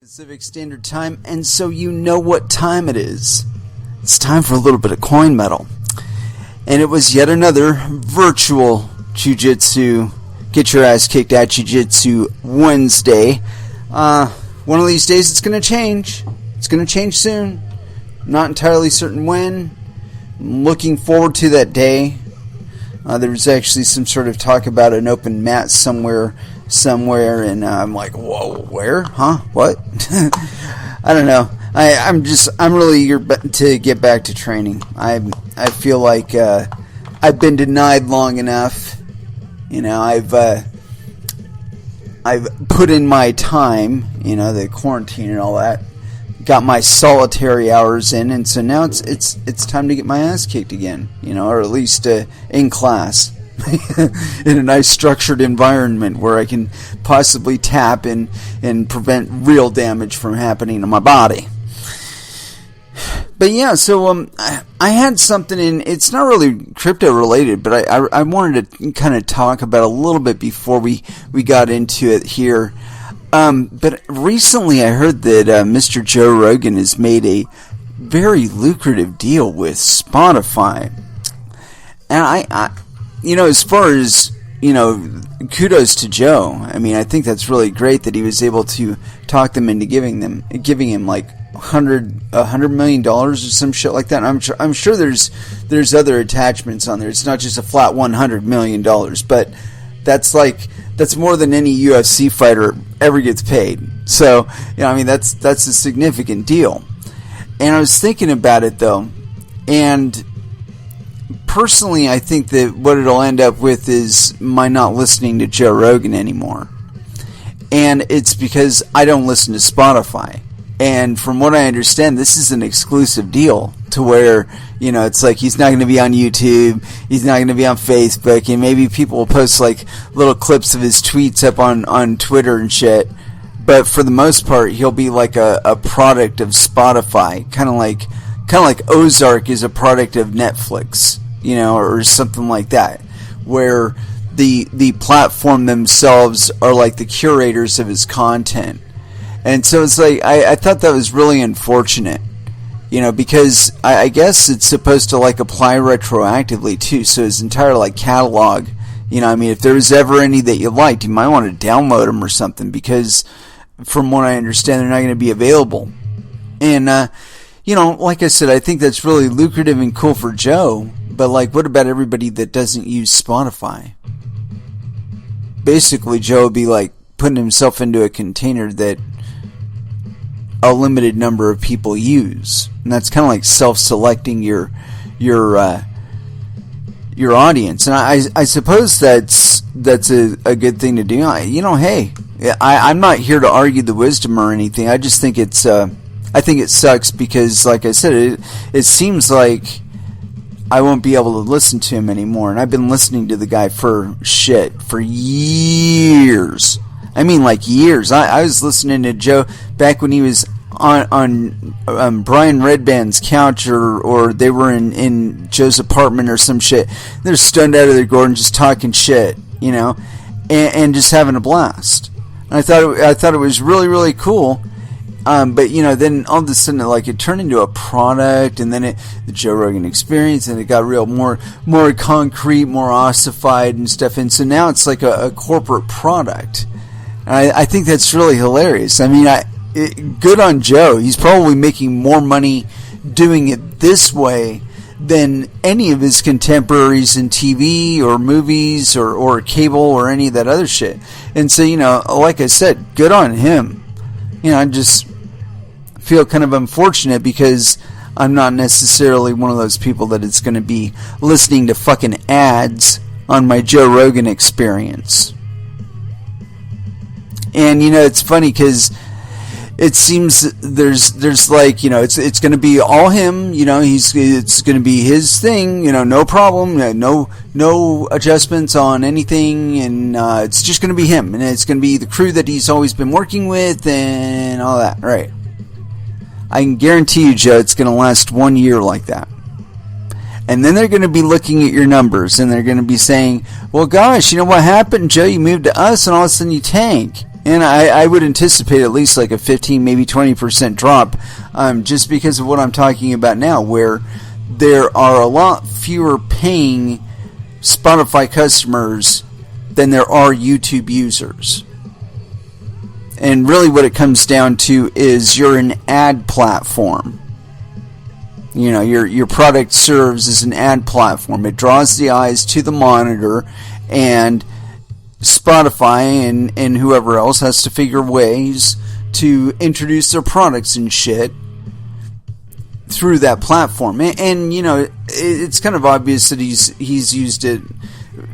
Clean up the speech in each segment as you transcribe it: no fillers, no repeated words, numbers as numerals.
Pacific Standard Time, and so you know what time it is. It's time for a little bit of coin metal. And it was yet another virtual Jiu-Jitsu, get your ass kicked at Jiu-Jitsu Wednesday. One of these days it's going to change. It's going to change soon. Not entirely certain when. I'm looking forward to that day. There's actually some sort of talk about an open mat somewhere, and I'm like, whoa, where? Huh? What? I don't know. I'm really eager to get back to training. I feel like I've been denied long enough. You know, I've put in my time. You know, the quarantine and all that. Got my solitary hours in, and so now it's time to get my ass kicked again. You know, or at least in class. In a nice structured environment where I can possibly tap and prevent real damage from happening to my body. But yeah, so I had something in, it's not really crypto related, but I wanted to kind of talk about a little bit before we got into it here. But recently I heard that Mr. Joe Rogan has made a very lucrative deal with Spotify. And I you know, as far as, you know, kudos to Joe. I mean, I think that's really great that he was able to talk them into giving him like $100 million or some shit like that. And I'm sure there's other attachments on there. It's not just a flat $100 million, but that's more than any UFC fighter ever gets paid. So, you know, I mean, that's a significant deal. And I was thinking about it though, and personally, I think that what it'll end up with is my not listening to Joe Rogan anymore. And it's because I don't listen to Spotify. And from what I understand, this is an exclusive deal to where, you know, it's like he's not going to be on YouTube, he's not going to be on Facebook, and maybe people will post like little clips of his tweets up on Twitter and shit. But for the most part, he'll be like a product of Spotify, kind of like Ozark is a product of Netflix. You know, or something like that, where the platform themselves are like the curators of his content. And so it's like, I thought that was really unfortunate, you know, because I guess it's supposed to like apply retroactively too, so his entire like catalog, you know, I mean, if there was ever any that you liked, you might want to download them or something, because from what I understand, they're not going to be available. And, you know, like I said, I think that's really lucrative and cool for Joe. But, like, what about everybody that doesn't use Spotify? Basically, Joe would be, like, putting himself into a container that a limited number of people use. And that's kind of like self-selecting your audience. And I suppose that's a good thing to do. You know, hey, I'm not here to argue the wisdom or anything. I just think I think it sucks because, like I said, it seems like I won't be able to listen to him anymore. And I've been listening to the guy for years. I mean, like years. I was listening to Joe back when he was on Brian Redband's couch, or they were in Joe's apartment or some shit. They're stunned out of their gourd and just talking shit, you know, and just having a blast. And I thought it was really, really cool. But, you know, then all of a sudden, like, it turned into a product, and then the Joe Rogan Experience, and it got more concrete, more ossified and stuff. And so now it's like a corporate product. And I think that's really hilarious. I mean, good on Joe. He's probably making more money doing it this way than any of his contemporaries in TV or movies or cable or any of that other shit. And so, you know, like I said, good on him. You know, I just feel kind of unfortunate because I'm not necessarily one of those people that is going to be listening to fucking ads on my Joe Rogan Experience. And, you know, it's funny because it seems there's like, you know, it's going to be all him, you know, it's going to be his thing, you know, no problem, no adjustments on anything, and it's just going to be him, and it's going to be the crew that he's always been working with and all that, right? I can guarantee you, Joe, it's going to last 1 year like that. And then they're going to be looking at your numbers, and they're going to be saying, well, gosh, you know what happened, Joe? You moved to us, and all of a sudden you tank. And I would anticipate at least like a 15, maybe 20% drop, just because of what I'm talking about now, where there are a lot fewer paying Spotify customers than there are YouTube users. And really what it comes down to is you're an ad platform. You know, your product serves as an ad platform. It draws the eyes to the monitor, and Spotify and whoever else has to figure ways to introduce their products and shit through that platform. And you know, it's kind of obvious that he's used it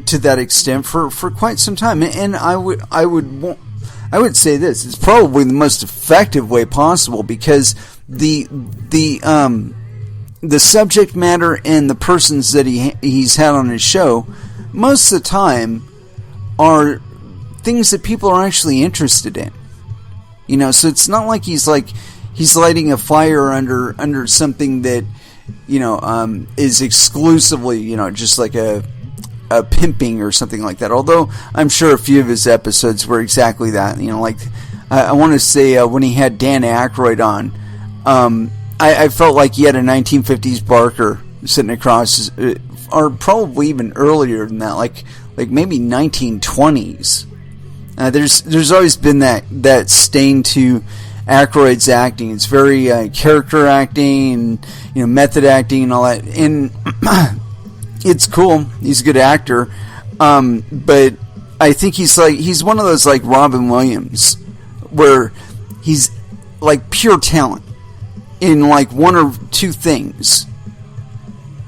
to that extent for quite some time. And I would say this: it's probably the most effective way possible, because the subject matter and the persons that he's had on his show most of the time are things that people are actually interested in. You know, so it's not like he's lighting a fire under something that, you know, is exclusively, you know, just like a pimping or something like that. Although I'm sure a few of his episodes were exactly that. You know, like I want to say when he had Dan Aykroyd on, I felt like he had a 1950s Barker sitting across, or probably even earlier than that, like maybe 1920s. There's always been that stain to Aykroyd's acting. It's very character acting and, you know, method acting and all that. And it's cool. He's a good actor. But I think he's one of those like Robin Williams, where he's like pure talent in like one or two things,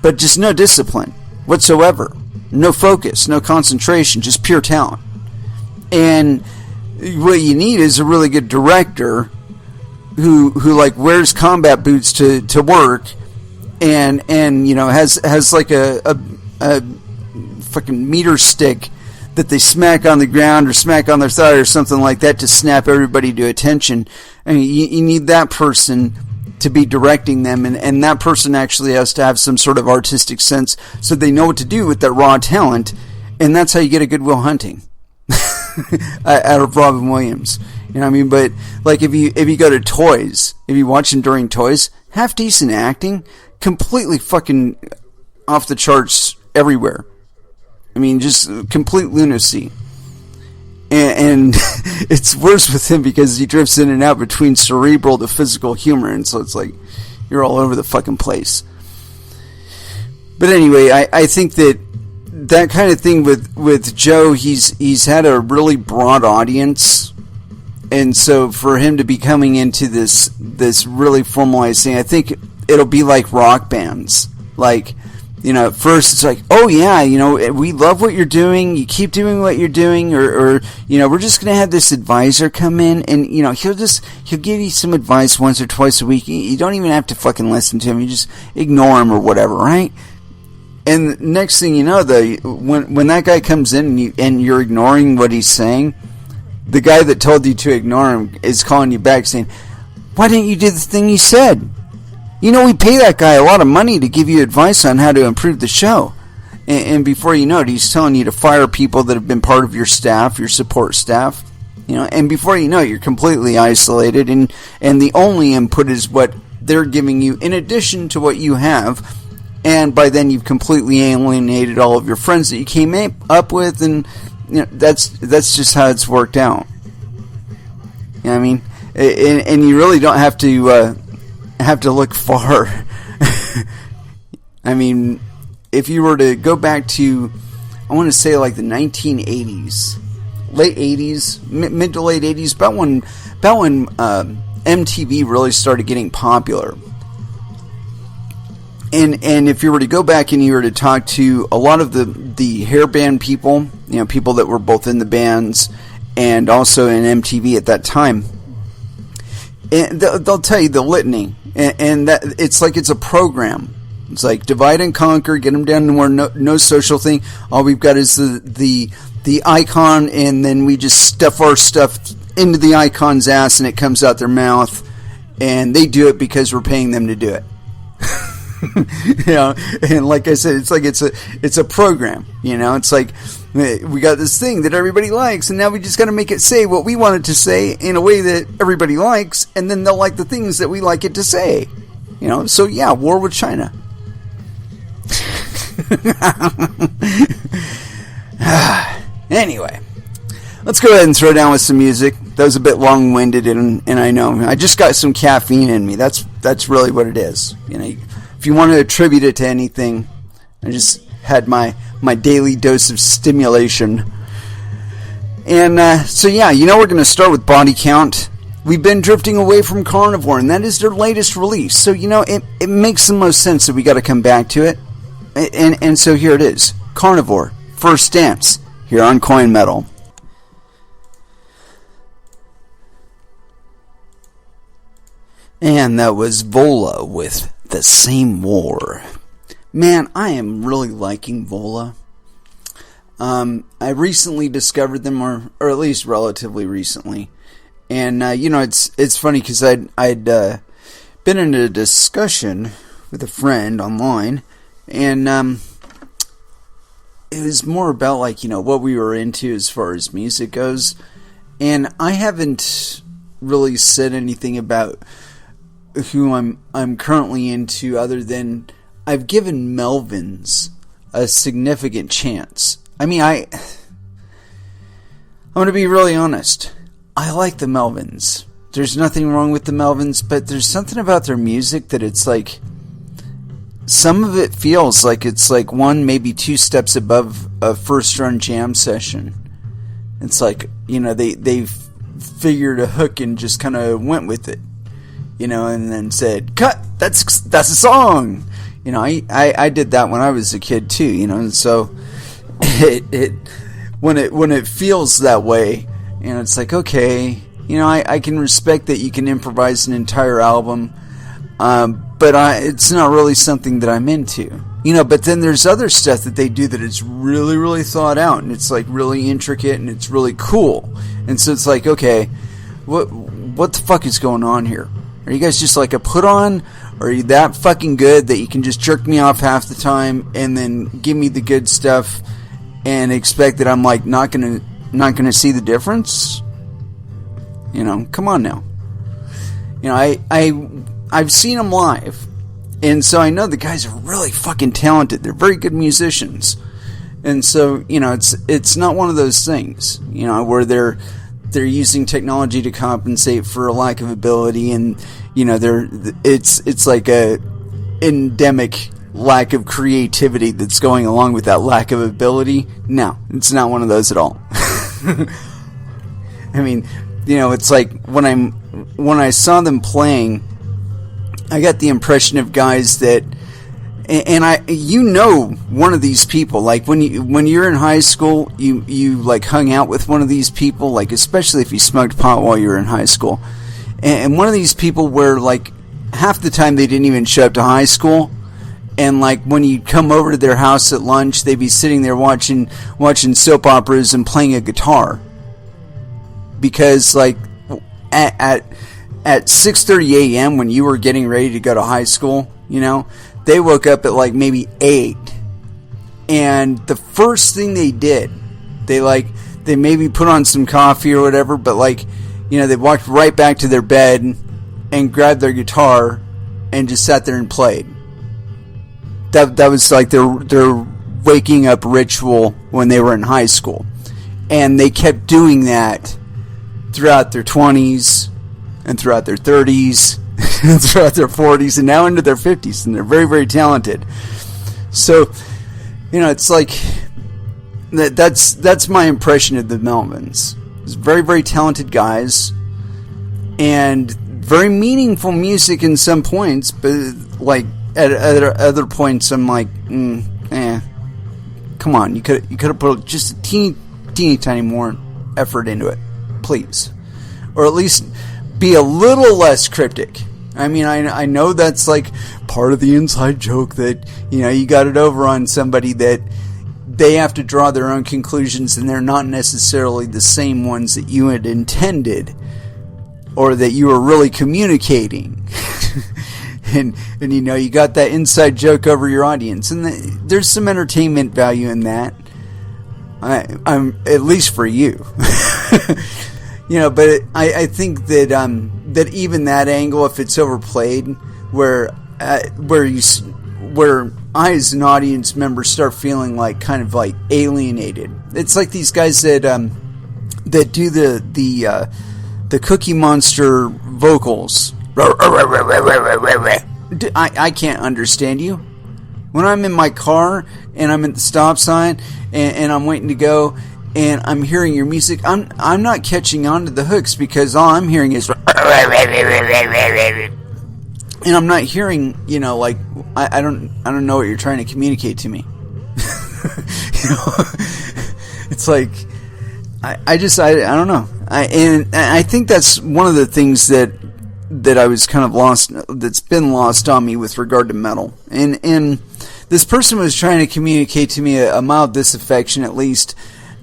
but just no discipline whatsoever. No focus, no concentration, just pure talent. And what you need is a really good director who like wears combat boots to work, and you know has like a fucking meter stick that they smack on the ground or smack on their thigh or something like that to snap everybody to attention. I mean, you need that person to be directing them, and that person actually has to have some sort of artistic sense, so they know what to do with that raw talent, and that's how you get a Good Will Hunting out of Robin Williams. You know what I mean? But like if you go to Toys, if you watch him during Toys, half decent acting, completely fucking off the charts everywhere. I mean, just complete lunacy. And it's worse with him because he drifts in and out between cerebral to physical humor, and so it's like you're all over the fucking place. But anyway, I think that kind of thing with Joe, he's had a really broad audience, and so for him to be coming into this really formalized thing, I think it'll be like rock bands. Like, you know, at first it's like, oh yeah, you know, we love what you're doing, you keep doing what you're doing, or you know, we're just going to have this advisor come in, and you know, he'll give you some advice once or twice a week. You don't even have to fucking listen to him, you just ignore him or whatever, right? And next thing you know, when that guy comes in and you're ignoring what he's saying, the guy that told you to ignore him is calling you back saying, why didn't you do the thing you said? You know, we pay that guy a lot of money to give you advice on how to improve the show. And before you know it, he's telling you to fire people that have been part of your staff, your support staff. You know, and before you know it, you're completely isolated, and the only input is what they're giving you in addition to what you have. And by then you've completely alienated all of your friends that you came up with, and you know, that's just how it's worked out. You know what I mean? And you really don't have to look far. I mean, if you were to go back to, I want to say like the 1980s, late 80s, mid to late 80s, about when MTV really started getting popular. And if you were to go back and you were to talk to a lot of the hair band people, you know, people that were both in the bands and also in MTV at that time, and they'll tell you the litany, and that it's like it's a program. It's like divide and conquer, get them down to where no social thing. All we've got is the icon, and then we just stuff our stuff into the icon's ass, and it comes out their mouth, and they do it because we're paying them to do it. You know, and like I said, it's like it's a program. You know, it's like We got this thing that everybody likes, and now we just got to make it say what we want it to say in a way that everybody likes, and then they'll like the things that we like it to say. You know, so yeah, war with China. Anyway, let's go ahead and throw down with some music. That was a bit long-winded, and I know I just got some caffeine in me. That's really what it is. You know, if you want to attribute it to anything, I just had my daily dose of stimulation. And so yeah, you know, we're going to start with Body Count. We've been drifting away from Carnivore, and that is their latest release. So, you know, it makes the most sense that we got to come back to it. And so here it is. Carnivore, First Dance, here on Coin Metal. And that was Vola with The Same War. Man, I am really liking Vola. I recently discovered them, or at least relatively recently. And, you know, it's funny because I'd been in a discussion with a friend online, and it was more about, like, you know, what we were into as far as music goes. And I haven't really said anything about who I'm currently into other than I've given Melvins a significant chance. I mean, I'm going to be really honest. I like the Melvins. There's nothing wrong with the Melvins, but there's something about their music that it's like, some of it feels like it's like one, maybe two steps above a first run jam session. It's like, you know, they've figured a hook and just kind of went with it, you know, and then said, cut, that's a song. You know, I did that when I was a kid too, you know, and so when it feels that way, you know, it's like, okay, you know, I can respect that you can improvise an entire album, but it's not really something that I'm into. You know, but then there's other stuff that they do that is really, really thought out, and it's like really intricate, and it's really cool. And so it's like, okay, what the fuck is going on here? Are you guys just like a put on? Or are you that fucking good that you can just jerk me off half the time and then give me the good stuff and expect that I'm like not gonna see the difference? You know, come on now. You know, I've seen them live, and so I know the guys are really fucking talented. They're very good musicians, and so, you know, it's not one of those things, you know, where they're using technology to compensate for a lack of ability, and, you know, it's like a endemic lack of creativity that's going along with that lack of ability. No, it's not one of those at all. I mean, you know, it's like when I saw them playing, I got the impression of guys that, and you know, one of these people, like when you're in high school, you like hung out with one of these people, like especially if you smoked pot while you were in high school, and one of these people where like half the time they didn't even show up to high school, and like when you come over to their house at lunch, they'd be sitting there watching soap operas and playing a guitar, because like at 6:30 a.m. when you were getting ready to go to high school, you know, they woke up at like maybe 8, and the first thing they did, they maybe put on some coffee or whatever, but like, you know, they walked right back to their bed and grabbed their guitar and just sat there and played. That was like their waking up ritual when they were in high school, and they kept doing that throughout their 20s and throughout their 30s and throughout their 40s and now into their 50s, and they're very, very talented. So, you know, it's like that's my impression of the Melvins. It's very, very talented guys and very meaningful music in some points, but like at other points I'm like, come on, you could have put just a teeny tiny more effort into it, please, or at least be a little less cryptic. I mean, I know that's like part of the inside joke that, you know, you got it over on somebody that they have to draw their own conclusions and they're not necessarily the same ones that you had intended or that you were really communicating. and you know, you got that inside joke over your audience, and there's some entertainment value in that. I'm at least for you. But I think that that even that angle, if it's overplayed, where I as an audience member start feeling like kind of like alienated. It's like these guys that do the Cookie Monster vocals. I can't understand you. When I'm in my car and I'm at the stop sign and I'm waiting to go and I'm hearing your music, I'm not catching on to the hooks because all I'm hearing is and I'm not hearing, like I don't know what you're trying to communicate to me. It's like I don't know. I think that's one of the things that I was kind of lost, that's been lost on me with regard to metal. And this person was trying to communicate to me a mild disaffection, at least,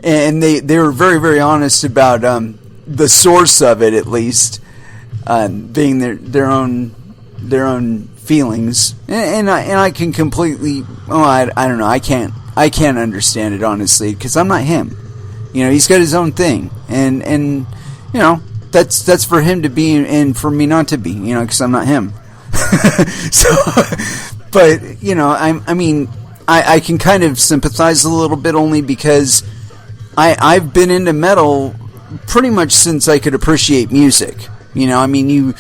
and they were very, very honest about the source of it, at least, being their own feelings. And I can completely, I don't know, I can't understand it, honestly, because I'm not him. He's got his own thing, and that's for him to be and for me not to be, because I'm not him. So, but I can kind of sympathize a little bit, only because I've been into metal pretty much since I could appreciate music. You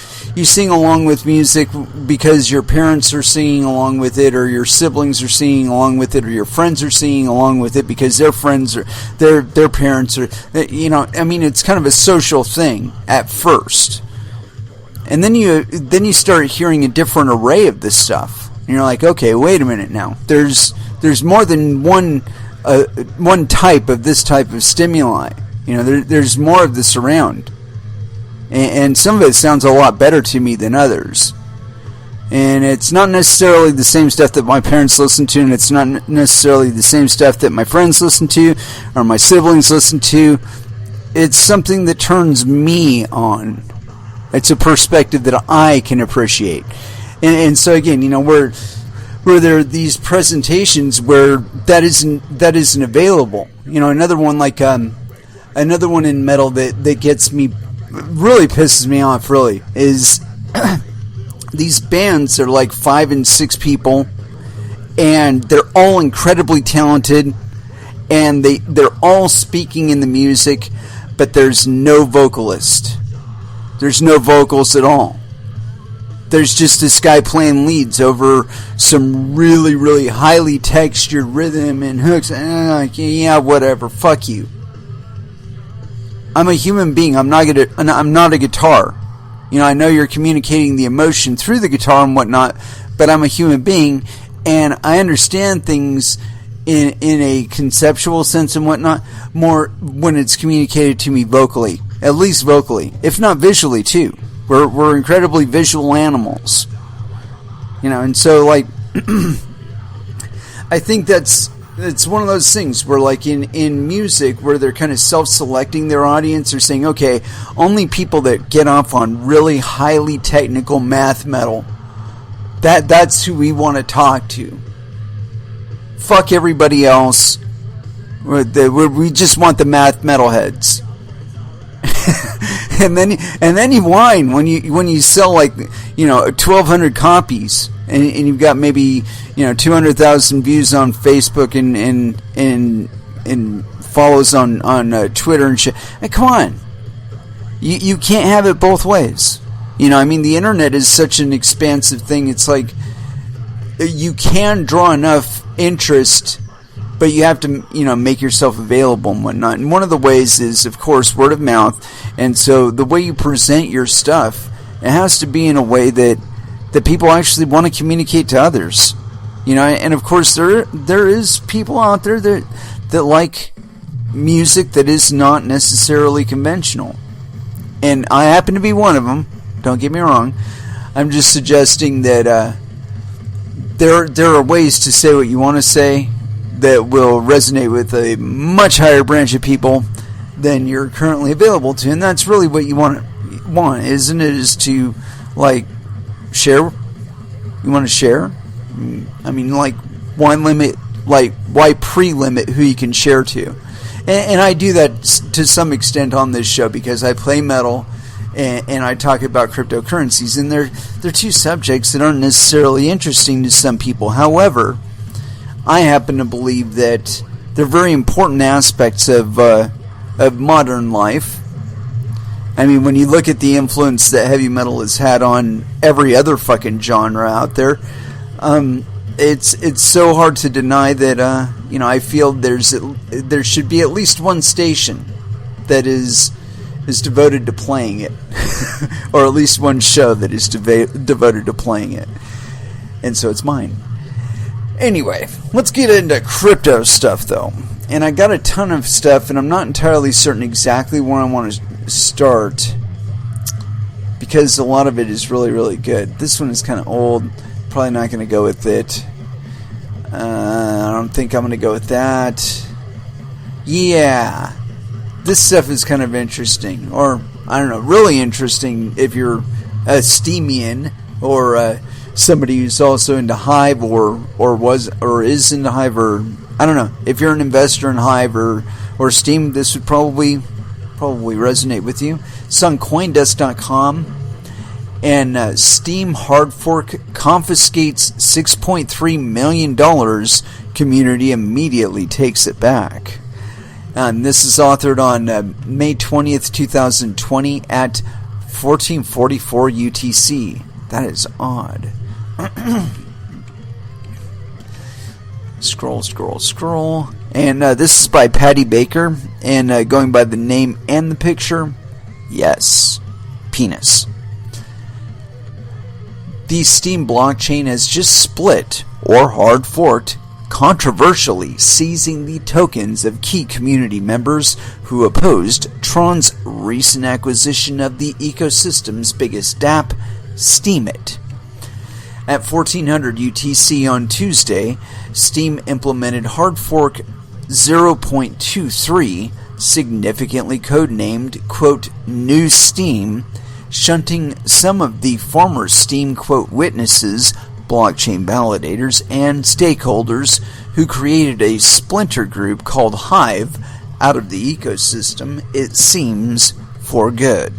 sing along with music because your parents are singing along with it, or your siblings are singing along with it, or your friends are singing along with it because their friends or their parents are, it's kind of a social thing at first. And then you start hearing a different array of this stuff. And you're like, okay, wait a minute now. There's more than one type of this type of stimuli. There's more of this around. And some of it sounds a lot better to me than others. And it's not necessarily the same stuff that my parents listen to, and it's not necessarily the same stuff that my friends listen to or my siblings listen to. It's something that turns me on. It's a perspective that I can appreciate. And so again, where there are these presentations where that isn't available. Another one in metal that gets me, really pisses me off, really, is these bands are like 5 and 6 people, and they're all incredibly talented, and they're all speaking in the music, but there's no vocalist. There's no vocals at all. There's just this guy playing leads over some really, really highly textured rhythm and hooks. Yeah, whatever. Fuck you. I'm a human being. I'm not a guitar. I know you're communicating the emotion through the guitar and whatnot, but I'm a human being, and I understand things in a conceptual sense and whatnot more when it's communicated to me vocally, at least vocally, if not visually too. We're incredibly visual animals, and so like I think it's one of those things where, like in music, where they're kind of self-selecting their audience, or saying, okay, only people that get off on really highly technical math metal, that's who we want to talk to. Fuck everybody else. We just want the math metalheads. and then you whine when you sell 1,200 copies, and you've got maybe 200,000 views on Facebook and follows on Twitter and shit. Hey, come on, you can't have it both ways. The internet is such an expansive thing. It's like you can draw enough interest, but you have to, make yourself available and whatnot. And one of the ways is, of course, word of mouth. And so the way you present your stuff, it has to be in a way that people actually want to communicate to others. And of course there is people out there that like music that is not necessarily conventional. And I happen to be one of them. Don't get me wrong. I'm just suggesting that there are ways to say what you want to say that will resonate with a much higher branch of people than you're currently available to, and that's really what you want, isn't it? Is to share. You want to share. Why limit? Why pre-limit who you can share to? And I do that to some extent on this show because I play metal and I talk about cryptocurrencies, and they're two subjects that aren't necessarily interesting to some people. However, I happen to believe that they're very important aspects of modern life. I mean, when you look at the influence that heavy metal has had on every other fucking genre out there, it's so hard to deny that I feel there should be at least one station that is devoted to playing it, or at least one show that is devoted to playing it, and so it's mine. Anyway, let's get into crypto stuff though, and I got a ton of stuff, and I'm not entirely certain exactly where I want to start because a lot of it is really, really good. This one is kind of old. Probably not going to go with it. I don't think I'm going to go with that. Yeah. This stuff is kind of interesting. Or, I don't know, really interesting if you're a Steamian or somebody who's also into Hive or is into Hive, or I don't know. If you're an investor in Hive or Steam, this would probably resonate with you. It's on CoinDesk.com. And Steam hard fork confiscates $6.3 million. Community immediately takes it back. And this is authored on May 20th, 2020 at 1444 UTC. That is odd. Scroll. And this is by Patty Baker. And going by the name and the picture, yes, penis. The Steam blockchain has just split, or hard forked, controversially seizing the tokens of key community members who opposed Tron's recent acquisition of the ecosystem's biggest dApp, Steemit. At 1400 UTC on Tuesday, Steam implemented hard fork 0.23, significantly codenamed, quote, New Steam, shunting some of the former Steam, quote, witnesses, blockchain validators, and stakeholders who created a splinter group called Hive out of the ecosystem, it seems, for good.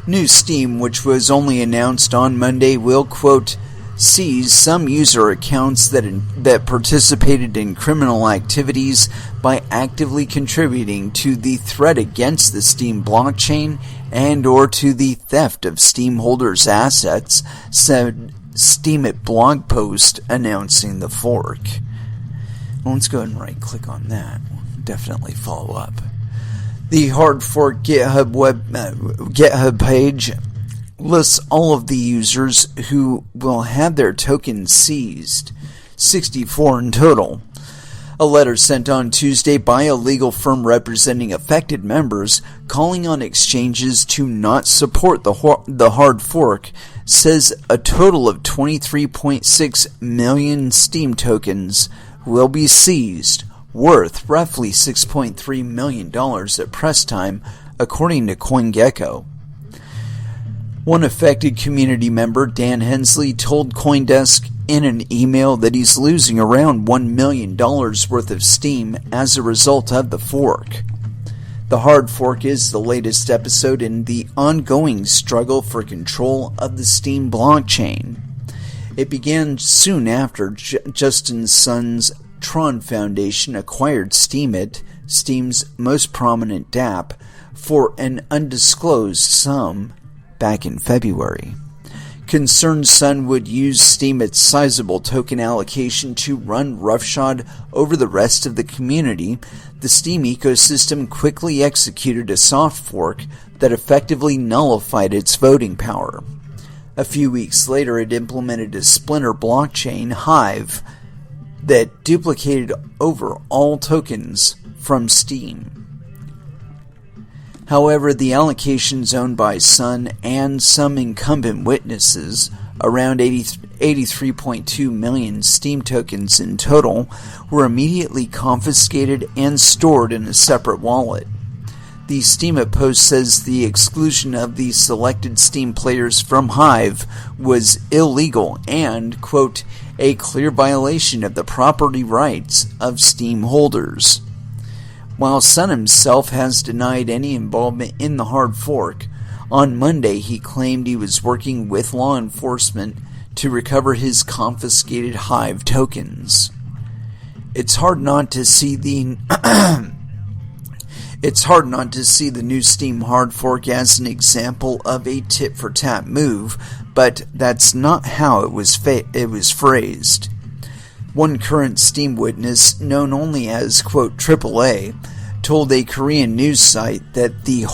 New Steam, which was only announced on Monday, will, quote, seize some user accounts that participated in criminal activities by actively contributing to the threat against the Steam blockchain and or to the theft of Steam holders' assets, said Steemit blog post announcing the fork. Well, let's go ahead and right-click on that. We'll definitely follow up. The hard fork GitHub page lists all of the users who will have their tokens seized, 64 in total. A letter sent on Tuesday by a legal firm representing affected members calling on exchanges to not support the hard fork says a total of 23.6 million Steam tokens will be seized, worth roughly $6.3 million at press time, according to CoinGecko. One affected community member, Dan Hensley, told CoinDesk in an email that he's losing around $1 million worth of Steam as a result of the fork. The hard fork is the latest episode in the ongoing struggle for control of the Steam blockchain. It began soon after Justin Sun's Tron Foundation acquired Steemit, Steam's most prominent dApp, for an undisclosed sum back in February. Concerned Sun would use Steemit's sizable token allocation to run roughshod over the rest of the community. The Steam ecosystem quickly executed a soft fork that effectively nullified its voting power. A few weeks later, it implemented a splinter blockchain, Hive, that duplicated over all tokens from Steam. However, the allocations owned by Sun and some incumbent witnesses, around 83.2 million Steam tokens in total, were immediately confiscated and stored in a separate wallet. The Steemit post says the exclusion of the selected Steam players from Hive was illegal and, quote, a clear violation of the property rights of Steam holders. While Sun himself has denied any involvement in the hard fork, on Monday he claimed he was working with law enforcement to recover his confiscated Hive tokens. It's hard not to see the new Steam hard fork as an example of a tit-for-tat move, but that's not how it was phrased. One current Steam witness, known only as, quote, AAA, told a Korean news site that the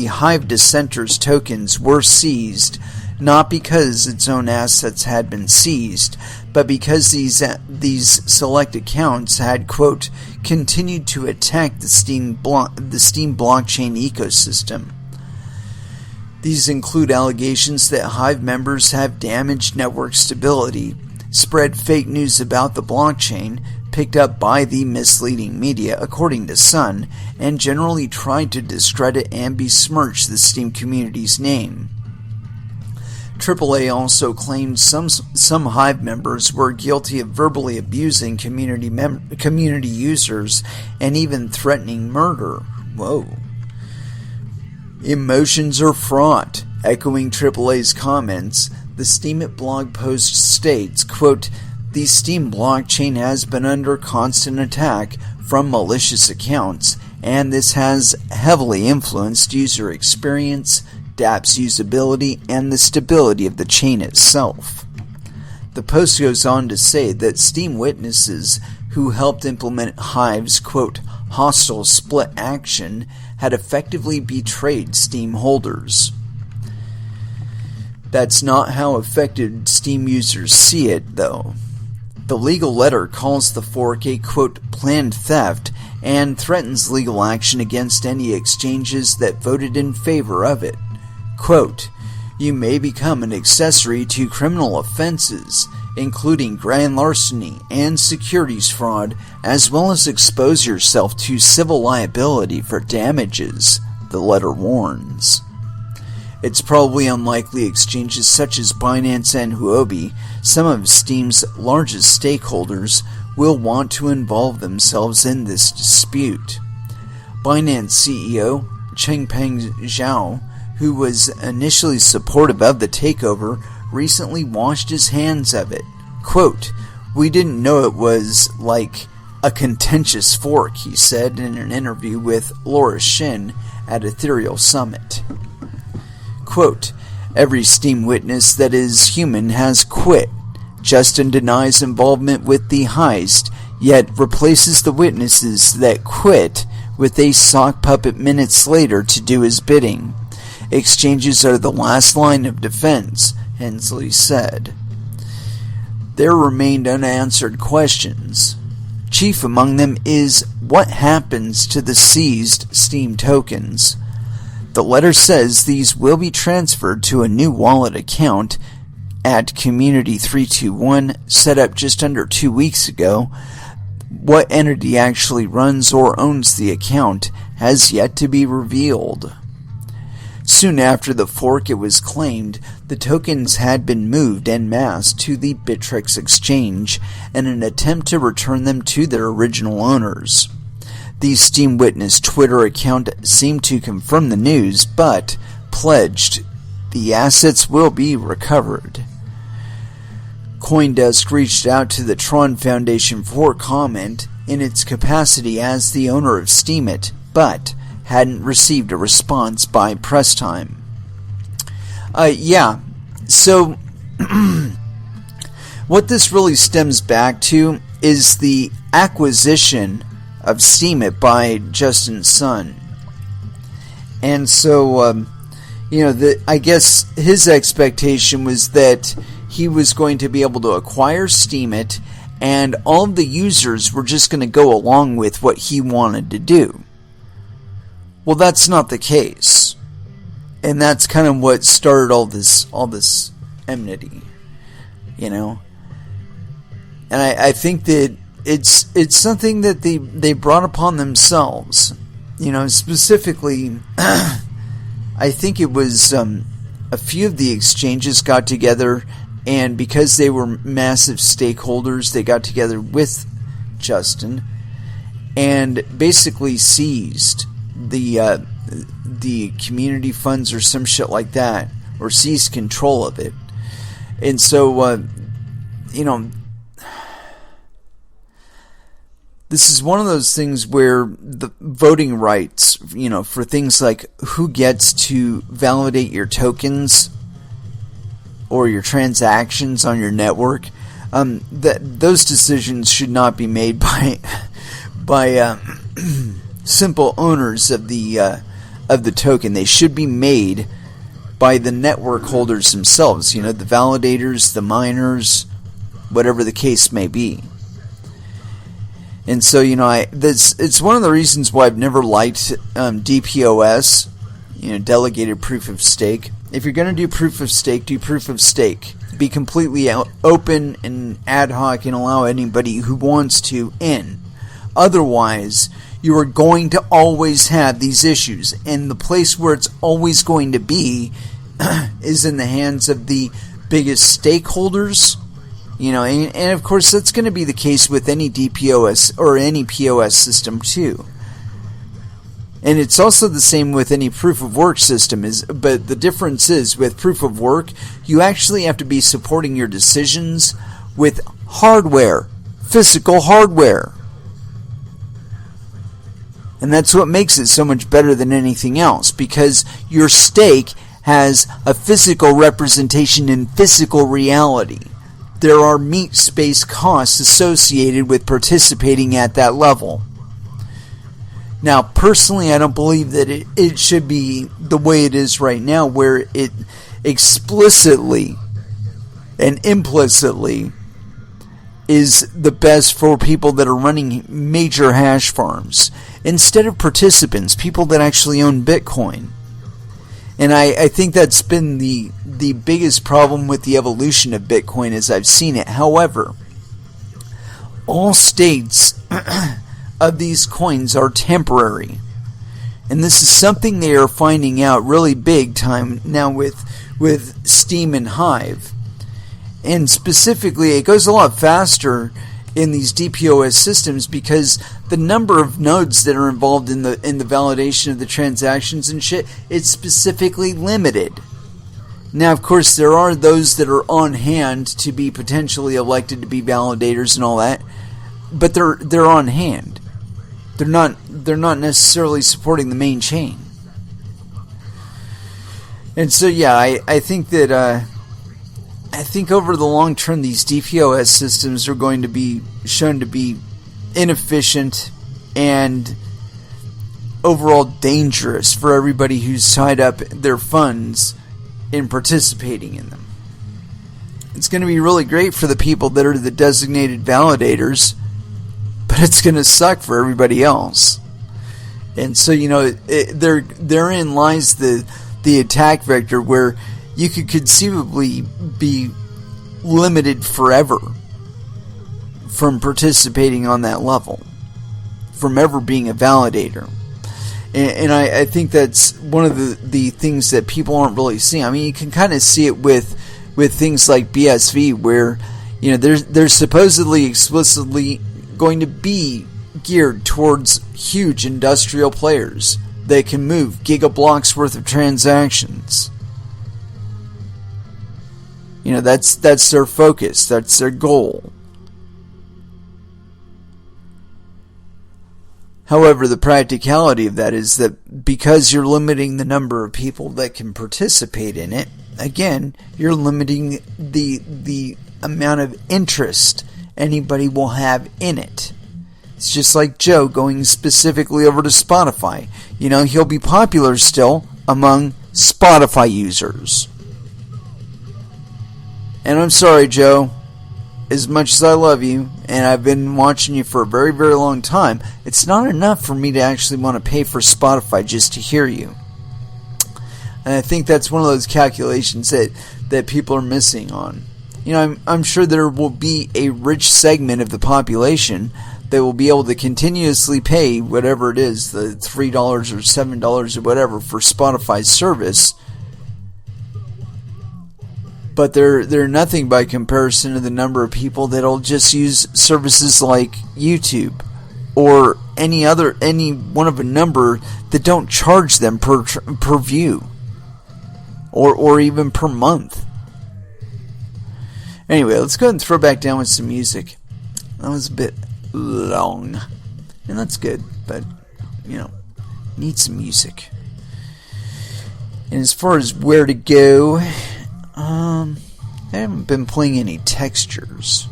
Hive Dissenters tokens were seized not because its own assets had been seized, but because these select accounts had, quote, continued to attack the Steam blockchain ecosystem. These include allegations that Hive members have damaged network stability, spread fake news about the blockchain, picked up by the misleading media, according to Sun, and generally tried to discredit and besmirch the Steam community's name. AAA also claimed some Hive members were guilty of verbally abusing community users and even threatening murder. Whoa. Emotions are fraught. Echoing AAA's comments, the Steemit blog post states, quote, "The Steam blockchain has been under constant attack from malicious accounts, and this has heavily influenced user experience, dApp's usability, and the stability of the chain itself." The post goes on to say that Steam witnesses who helped implement Hive's, quote, hostile split action had effectively betrayed Steam holders. That's not how affected Steam users see it, though. The legal letter calls the fork a, quote, planned theft and threatens legal action against any exchanges that voted in favor of it. Quote, "You may become an accessory to criminal offenses, including grand larceny and securities fraud, as well as expose yourself to civil liability for damages," the letter warns. It's probably unlikely exchanges such as Binance and Huobi, some of Steam's largest stakeholders, will want to involve themselves in this dispute. Binance CEO Changpeng Zhao, who was initially supportive of the takeover, recently washed his hands of it. Quote, "We didn't know it was like a contentious fork," he said in an interview with Laura Shin at Ethereal Summit. Quote, "Every Steam witness that is human has quit. Justin denies involvement with the heist, yet replaces the witnesses that quit with a sock puppet minutes later to do his bidding. Exchanges are the last line of defense," Hensley said. There remained unanswered questions. Chief among them is what happens to the seized Steam tokens. The letter says these will be transferred to a new wallet account at Community 321, set up just under 2 weeks ago. What entity actually runs or owns the account has yet to be revealed. Soon after the fork, it was claimed the tokens had been moved en masse to the Bittrex exchange in an attempt to return them to their original owners. The Steam Witness Twitter account seemed to confirm the news, but pledged the assets will be recovered. CoinDesk reached out to the Tron Foundation for comment in its capacity as the owner of Steemit, but hadn't received a response by press time. So what this really stems back to is the acquisition of Steemit by Justin Sun. And so, I guess his expectation was that he was going to be able to acquire Steemit, and all of the users were just going to go along with what he wanted to do. Well, that's not the case, and that's kind of what started all this enmity, And I think that it's something that they brought upon themselves, Specifically, I think it was a few of the exchanges got together, and because they were massive stakeholders, they got together with Justin. and basically seized the community funds or some shit like that, or seized control of it. And so, this is one of those things where the voting rights, for things like who gets to validate your tokens or your transactions on your network, that those decisions should not be made by simple owners of the token. They should be made by the network holders themselves. The validators, the miners, whatever the case may be. And so, it's one of the reasons why I've never liked DPoS, delegated proof of stake. If you're going to do proof of stake, do proof of stake. Be completely open and ad hoc and allow anybody who wants to in. Otherwise, you are going to always have these issues. And the place where it's always going to be is in the hands of the biggest stakeholders. And of course that's going to be the case with any DPoS or any POS system too. And it's also the same with any proof of work system. But the difference is, with proof of work, you actually have to be supporting your decisions with hardware, physical hardware. And that's what makes it so much better than anything else, because your stake has a physical representation in physical reality. There are meat space costs associated with participating at that level. Now, personally, I don't believe that it should be the way it is right now, where it explicitly and implicitly is the best for people that are running major hash farms, instead of participants, people that actually own Bitcoin. And I think that's been the biggest problem with the evolution of Bitcoin as I've seen it. However, all states of these coins are temporary. And this is something they are finding out really big time now with Steam and Hive. And specifically, it goes a lot faster in these DPoS systems because the number of nodes that are involved in the validation of the transactions and shit, it's specifically limited. Now, of course, there are those that are on hand to be potentially elected to be validators and all that, but they're on hand. They're not necessarily supporting the main chain. And so, yeah, I think that I think over the long term, these DPoS systems are going to be shown to be inefficient and overall dangerous for everybody who's tied up their funds in participating in them. It's going to be really great for the people that are the designated validators, but it's going to suck for everybody else. And so, therein lies the attack vector, where you could conceivably be limited forever from participating on that level, from ever being a validator. And I think that's one of the things that people aren't really seeing. I mean, you can kind of see it with things like BSV, where they're supposedly explicitly going to be geared towards huge industrial players that can move gigablocks worth of transactions. That's their focus. That's their goal. However, the practicality of that is that because you're limiting the number of people that can participate in it, again, you're limiting the amount of interest anybody will have in it. It's just like Joe going specifically over to Spotify. He'll be popular still among Spotify users. And I'm sorry, Joe, as much as I love you, and I've been watching you for a very, very long time, it's not enough for me to actually want to pay for Spotify just to hear you. And I think that's one of those calculations that people are missing on. I'm sure there will be a rich segment of the population that will be able to continuously pay whatever it is, the $3 or $7 or whatever for Spotify's service. But they're nothing by comparison to the number of people that'll just use services like YouTube or any one of a number that don't charge them per view, or even per month. Anyway, let's go ahead and throw back down with some music. That was a bit long, and that's good, but need some music. And as far as where to go, I haven't been playing any textures.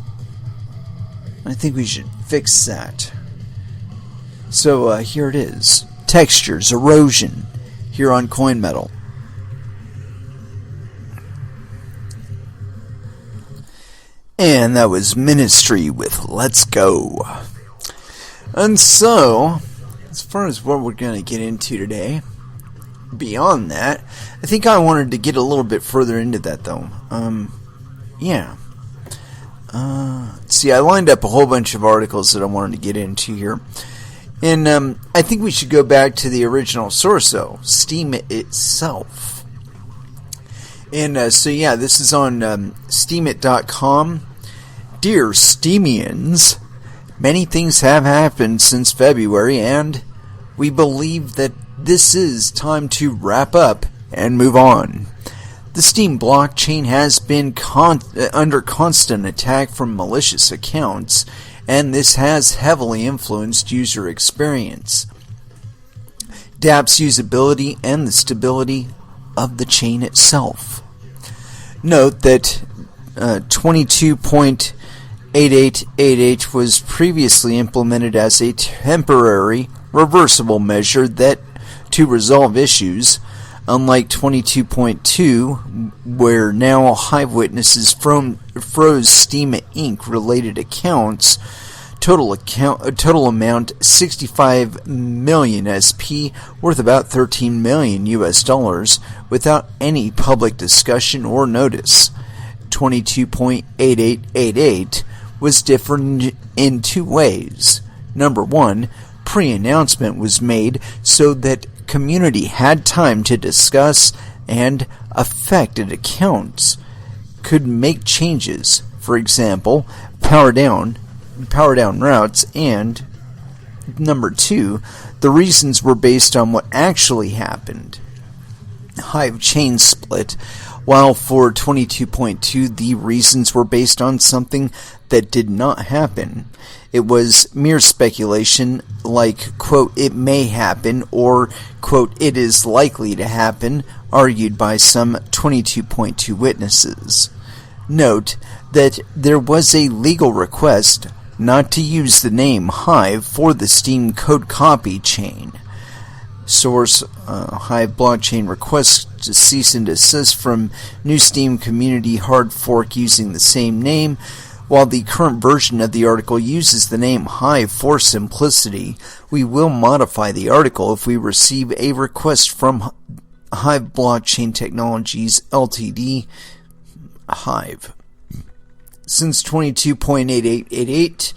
I think we should fix that. So here it is. Textures, Erosion, here on Coin Metal. And that was Ministry with Let's Go. And so, as far as what we're going to get into today, beyond that, I think I wanted to get a little bit further into that, though. I lined up a whole bunch of articles that I wanted to get into here. And I think we should go back to the original source, though, Steam itself. And this is on steamit.com. Dear Steamians, many things have happened since February, and we believe that this is time to wrap up and move on. The Steam blockchain has been under constant attack from malicious accounts, and this has heavily influenced user experience, dApp's usability, and the stability of the chain itself. Note that 22.8888 was previously implemented as a temporary, reversible measure that to resolve issues, unlike 22.2, where now Hive witnesses froze Steam Inc. related accounts. Total amount 65 million SP, worth about $13 million US, without any public discussion or notice. 22.8888 was different in two ways. Number one, pre-announcement was made so that community had time to discuss, and affected accounts could make changes. For example, power down routes, and number two, the reasons were based on what actually happened. Hive chain split, while for 22.2 the reasons were based on something that did not happen. It was mere speculation, like, quote, it may happen, or, quote, it is likely to happen, argued by some 22.2 witnesses. Note that there was a legal request not to use the name Hive for the Steam code copy chain. Source, Hive blockchain requests to cease and desist from new Steam community hard fork using the same name. While the current version of the article uses the name Hive for simplicity, we will modify the article if we receive a request from Hive Blockchain Technologies Ltd. Hive. Since 22.8888,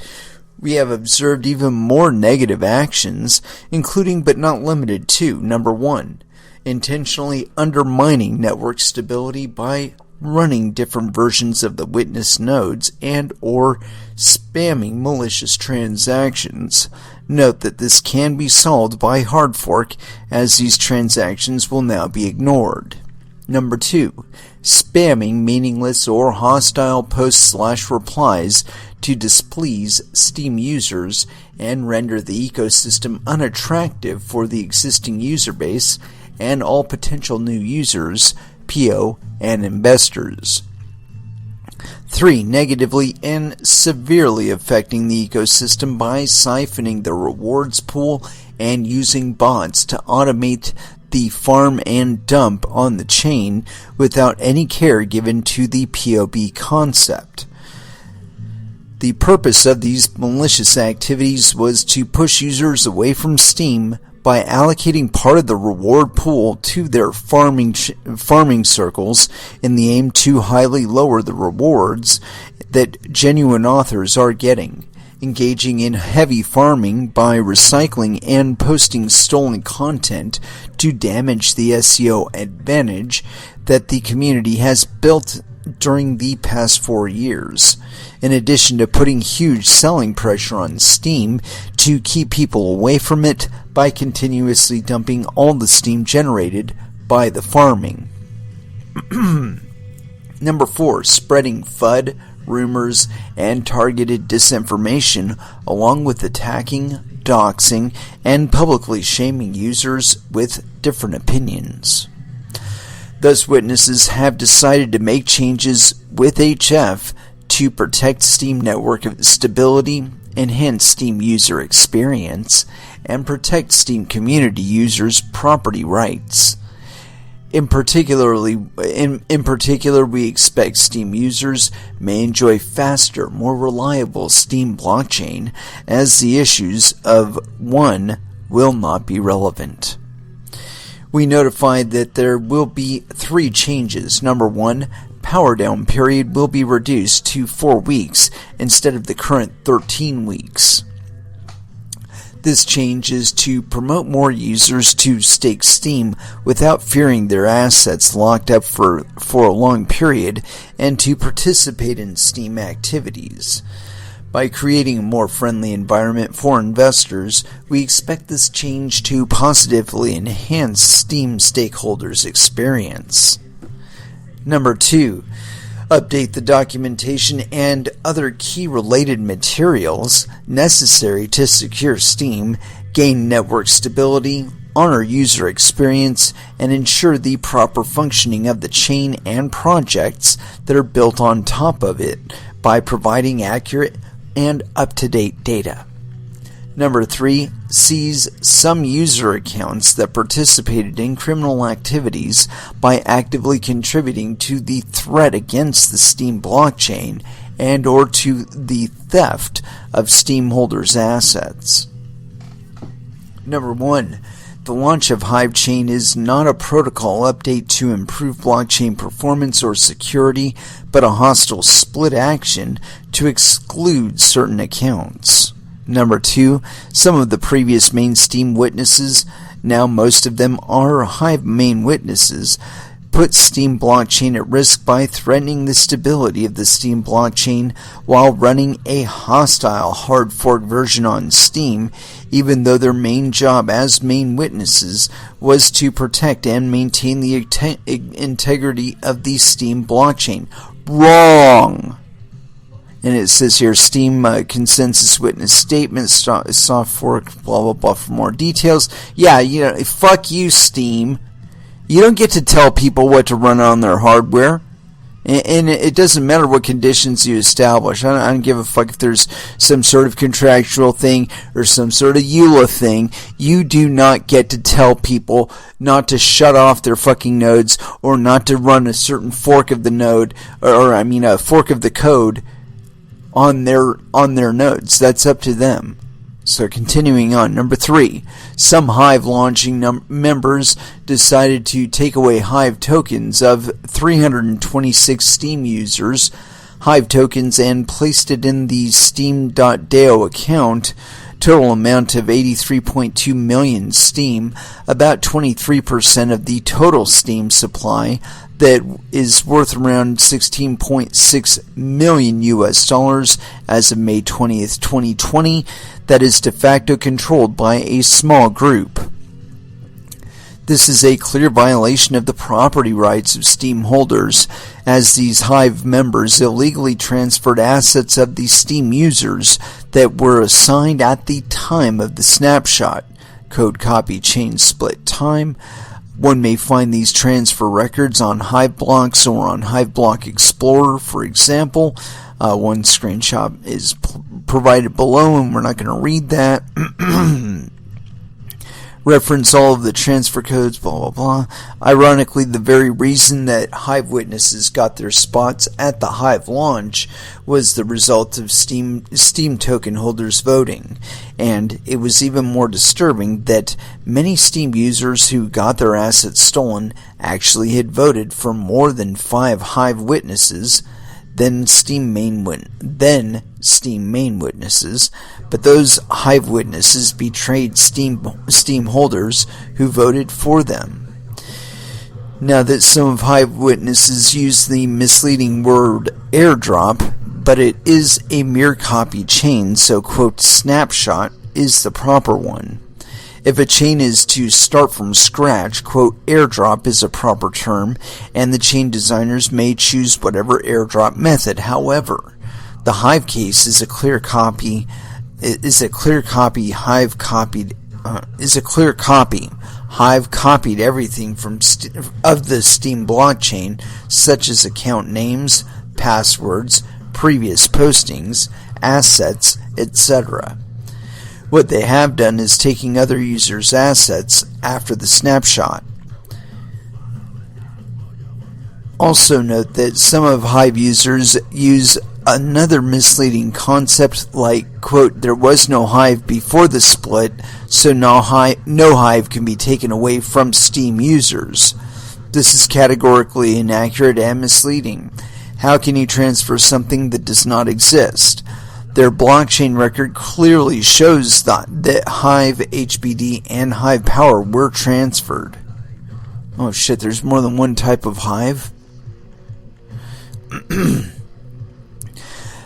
we have observed even more negative actions, including but not limited to, number one, intentionally undermining network stability by running different versions of the witness nodes and or spamming malicious transactions. Note that this can be solved by hard fork, as these transactions will now be ignored. Number two, spamming meaningless or hostile posts/replies to displease Steam users and render the ecosystem unattractive for the existing user base and all potential new users, PO, and investors. 3. Negatively and severely affecting the ecosystem by siphoning the rewards pool and using bots to automate the farm and dump on the chain without any care given to the POB concept. The purpose of these malicious activities was to push users away from Steam by allocating part of the reward pool to their farming circles in the aim to highly lower the rewards that genuine authors are getting, engaging in heavy farming by recycling and posting stolen content to damage the SEO advantage that the community has built during the past 4 years, in addition to putting huge selling pressure on Steam to keep people away from it by continuously dumping all the steam generated by the farming. Number 4, spreading FUD, rumors, and targeted disinformation, along with attacking, doxing, and publicly shaming users with different opinions. Thus, witnesses have decided to make changes with HF to protect Steam network stability, enhance Steam user experience, and protect Steam community users' property rights. In particular, we expect Steam users may enjoy faster, more reliable Steam blockchain, as the issues of 1 will not be relevant. We notified that there will be 3 changes. Number 1, power down period will be reduced to 4 weeks instead of the current 13 weeks. This change is to promote more users to stake Steam without fearing their assets locked up for a long period, and to participate in Steam activities. By creating a more friendly environment for investors, we expect this change to positively enhance Steam stakeholders' experience. Number 2, update the documentation and other key related materials necessary to secure Steam, gain network stability, honor user experience, and ensure the proper functioning of the chain and projects that are built on top of it by providing accurate and up-to-date data. Number 3, seize some user accounts that participated in criminal activities by actively contributing to the threat against the Steam blockchain and or to the theft of Steam holders' assets. Number 1, the launch of Hive Chain is not a protocol update to improve blockchain performance or security, but a hostile split action to exclude certain accounts. Number 2, some of the previous main Steam witnesses, now most of them are Hive main witnesses, put Steam blockchain at risk by threatening the stability of the Steam blockchain while running a hostile hard fork version on Steam, even though their main job as main witnesses was to protect and maintain the integrity of the Steam blockchain. Wrong! And it says here, Steam consensus witness statement, soft fork, blah, blah, blah, for more details. Yeah, fuck you, Steam. You don't get to tell people what to run on their hardware. And it doesn't matter what conditions you establish. I don't give a fuck if there's some sort of contractual thing or some sort of EULA thing. You do not get to tell people not to shut off their fucking nodes or not to run a certain fork of the node, a fork of the code on their nodes. That's up to them. So continuing on, number 3, some Hive launching members decided to take away Hive tokens of 326 Steam users, Hive tokens, and placed it in the Steam.dao account. Total amount of 83.2 million Steam, about 23% of the total Steam supply, that is worth around $16.6 million US as of May 20th, 2020, that is de facto controlled by a small group. This is a clear violation of the property rights of Steam holders, as these Hive members illegally transferred assets of the Steam users that were assigned at the time of the snapshot. Code copy chain split time. One may find these transfer records on Hive blocks or on Hive Block Explorer, for example. One screenshot is provided below, and we're not going to read that. Reference all of the transfer codes, blah, blah, blah. Ironically, the very reason that Hive witnesses got their spots at the Hive launch was the result of Steam token holders voting. And it was even more disturbing that many Steam users who got their assets stolen actually had voted for more than 5 Hive witnesses than Steam main witnesses, but those Hive witnesses betrayed Steam holders who voted for them. Now that some of Hive witnesses use the misleading word airdrop, but it is a mere copy chain, so quote snapshot is the proper one. If a chain is to start from scratch, quote airdrop is a proper term, and the chain designers may choose whatever airdrop method. However, the Hive case is a clear copy. Hive copied everything from of the Steam blockchain, such as account names, passwords, previous postings, assets, etc. What they have done is taking other users' assets after the snapshot. Also note that some of Hive users use another misleading concept like, quote, there was no Hive before the split, so no Hive can be taken away from Steam users. This is categorically inaccurate and misleading. How can you transfer something that does not exist? Their blockchain record clearly shows that Hive HBD and Hive Power were transferred. Oh shit, there's more than one type of Hive?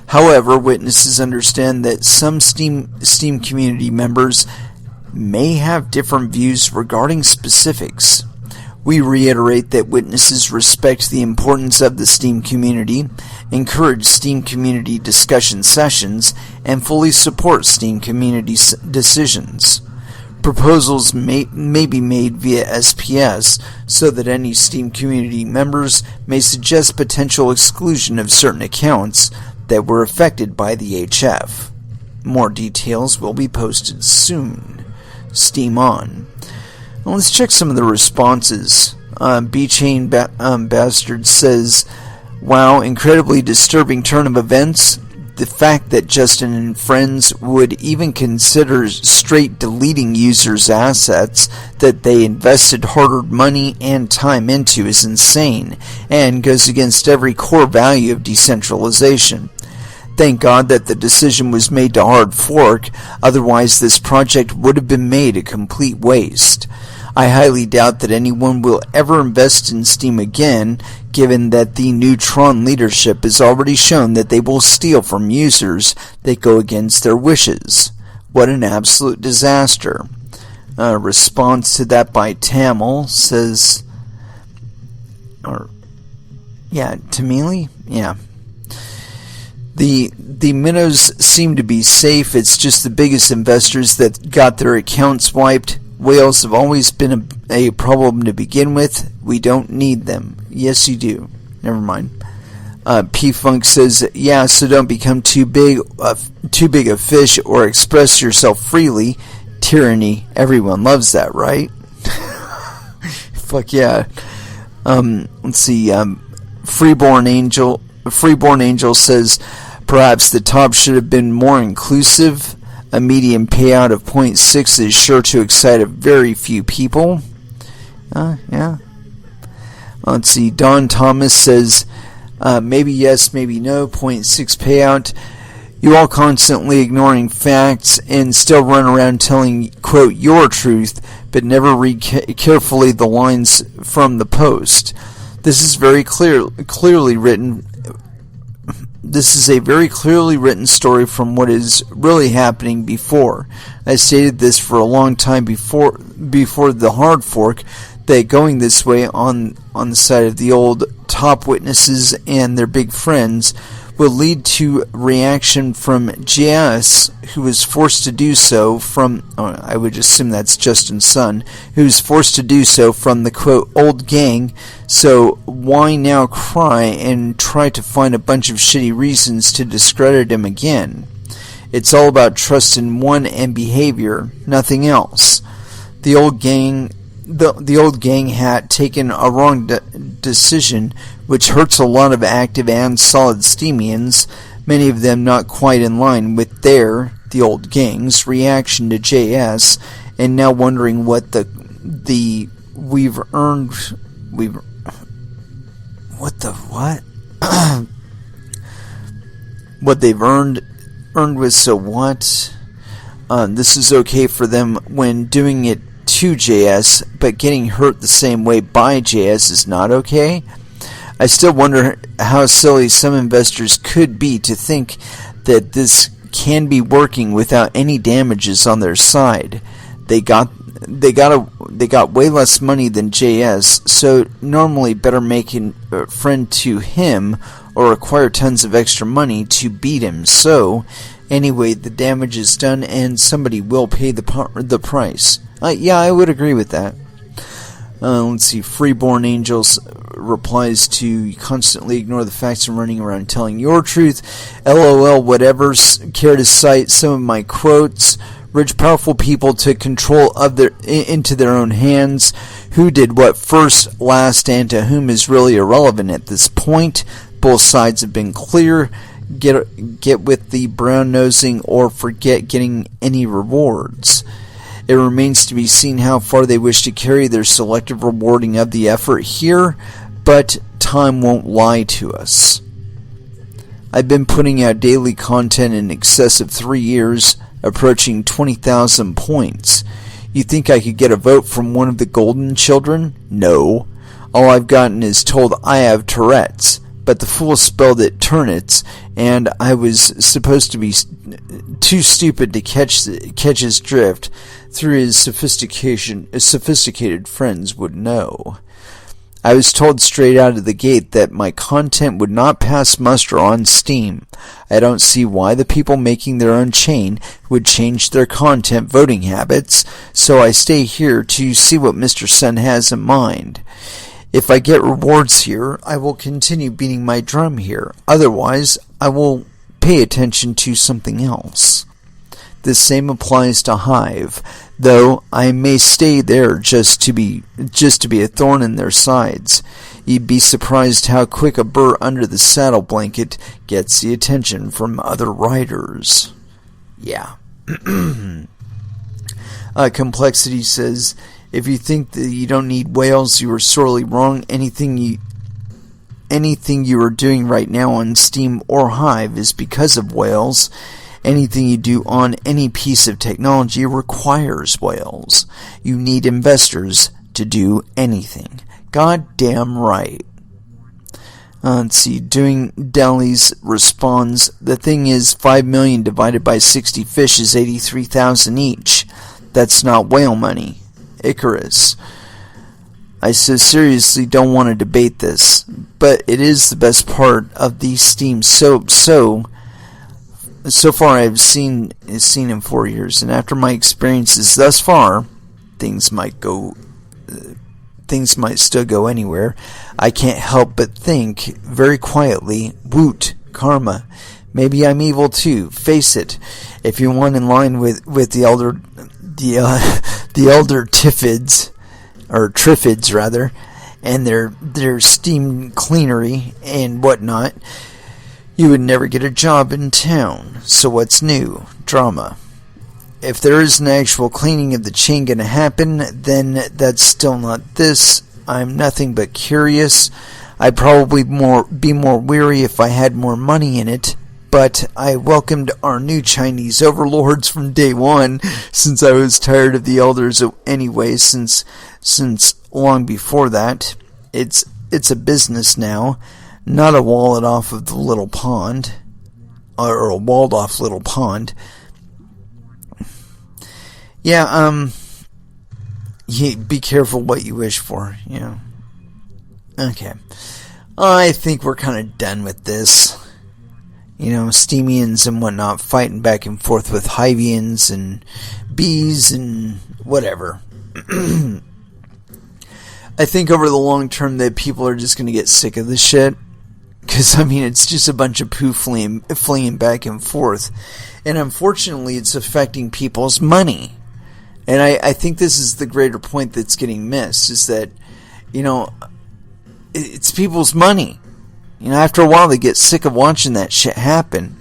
However, witnesses understand that some Steam community members may have different views regarding specifics. We reiterate that witnesses respect the importance of the Steam community, encourage Steam community discussion sessions, and fully support Steam community decisions. Proposals may be made via SPS so that any Steam community members may suggest potential exclusion of certain accounts that were affected by the HF. More details will be posted soon. Steam on. Well, let's check some of the responses. B-Chain Bastard says, wow, incredibly disturbing turn of events. The fact that Justin and friends would even consider straight deleting users' assets that they invested hard-earned money and time into is insane and goes against every core value of decentralization. Thank God that the decision was made to hard fork, otherwise this project would have been made a complete waste. I highly doubt that anyone will ever invest in Steam again, given that the Neutron leadership has already shown that they will steal from users that go against their wishes. What an absolute disaster. Response to that by Tamil says, Tamili? Yeah. The minnows seem to be safe. It's just the biggest investors that got their accounts wiped. Whales have always been a problem to begin with. We don't need them. Yes, you do. Never mind. P-Funk says, yeah, so don't become too big a fish or express yourself freely. Tyranny. Everyone loves that, right? Fuck yeah. Let's see. Freeborn Angel says, perhaps the top should have been more inclusive. A median payout of 0.6 is sure to excite a very few people. Yeah. Let's see. Don Thomas says, maybe yes, maybe no, 0.6 payout. You all constantly ignoring facts and still run around telling, quote, your truth, but never read carefully the lines from the post. This is clearly written. This is a very clearly written story from what is really happening before. I stated this for a long time before the hard fork, that going this way on the side of the old top witnesses and their big friends will lead to reaction from JS, who was forced to do so from, I would assume that's Justin's son, who was forced to do so from the, quote, old gang, so why now cry and try to find a bunch of shitty reasons to discredit him again? It's all about trust in one and behavior, nothing else. The old gang had taken a wrong decision, which hurts a lot of active and solid Steamians, many of them not quite in line with the old gang's reaction to JS, and now wondering what what they've earned with so what? This is okay for them when doing it to JS, but getting hurt the same way by JS is not okay. I still wonder how silly some investors could be to think that this can be working without any damages on their side. They got way less money than JS, so normally better make a friend to him or acquire tons of extra money to beat him. So anyway, the damage is done and somebody will pay the price. Yeah, I would agree with that. Let's see. Freeborn Angels replies to, you constantly ignore the facts and running around telling your truth. LOL, whatever. Care to cite some of my quotes? Rich, powerful people took control of into their own hands. Who did what first, last, and to whom is really irrelevant at this point. Both sides have been clear. Get with the brown nosing or forget getting any rewards. It remains to be seen how far they wish to carry their selective rewarding of the effort here, but time won't lie to us. I've been putting out daily content in excess of 3 years, approaching 20,000 points. You think I could get a vote from one of the golden children? No. All I've gotten is told I have Tourette's, but the fool spelled it turnits, and I was supposed to be too stupid to catch his drift. Through his sophisticated friends would know. I was told straight out of the gate that my content would not pass muster on Steam. I don't see why the people making their own chain would change their content voting habits, so I stay here to see what Mr. Sun has in mind. If I get rewards here, I will continue beating my drum here. Otherwise, I will pay attention to something else. The same applies to Hive, though I may stay there just to be a thorn in their sides. You'd be surprised how quick a burr under the saddle blanket gets the attention from other riders. Yeah. Complexity says, if you think that you don't need whales, you are sorely wrong. Anything you are doing right now on Steam or Hive is because of whales. Anything you do on any piece of technology requires whales. You need investors to do anything. Goddamn right. Let's see. Doing Dali's responds, the thing is, 5 million divided by 60 fish is 83,000 each. That's not whale money. Icarus. I seriously don't want to debate this, but it is the best part of the Steam so far I've seen in 4 years, and after my experiences thus far, things might still go anywhere. I can't help but think very quietly, woot, karma. Maybe I'm evil too. Face it. If you want in line with the elder Triffids, or Triffids rather, and their steam cleanery and whatnot, you would never get a job in town. So what's new? Drama. If there is an actual cleaning of the chain going to happen, then that's still not this. I'm nothing but curious. I'd probably be more weary if I had more money in it, but I welcomed our new Chinese overlords from day one, since I was tired of the elders anyway, since long before that. It's a business now. Not a wallet off of the little pond, or a walled off little pond. Yeah, be careful what you wish for, Okay. I think we're kind of done with this. Steamians and whatnot fighting back and forth with Hivians and bees and whatever. I think over the long term that people are just going to get sick of this shit. Because, it's just a bunch of poo fleeing back and forth. And unfortunately, it's affecting people's money. And I think this is the greater point that's getting missed, is that, it's people's money. After a while, they get sick of watching that shit happen.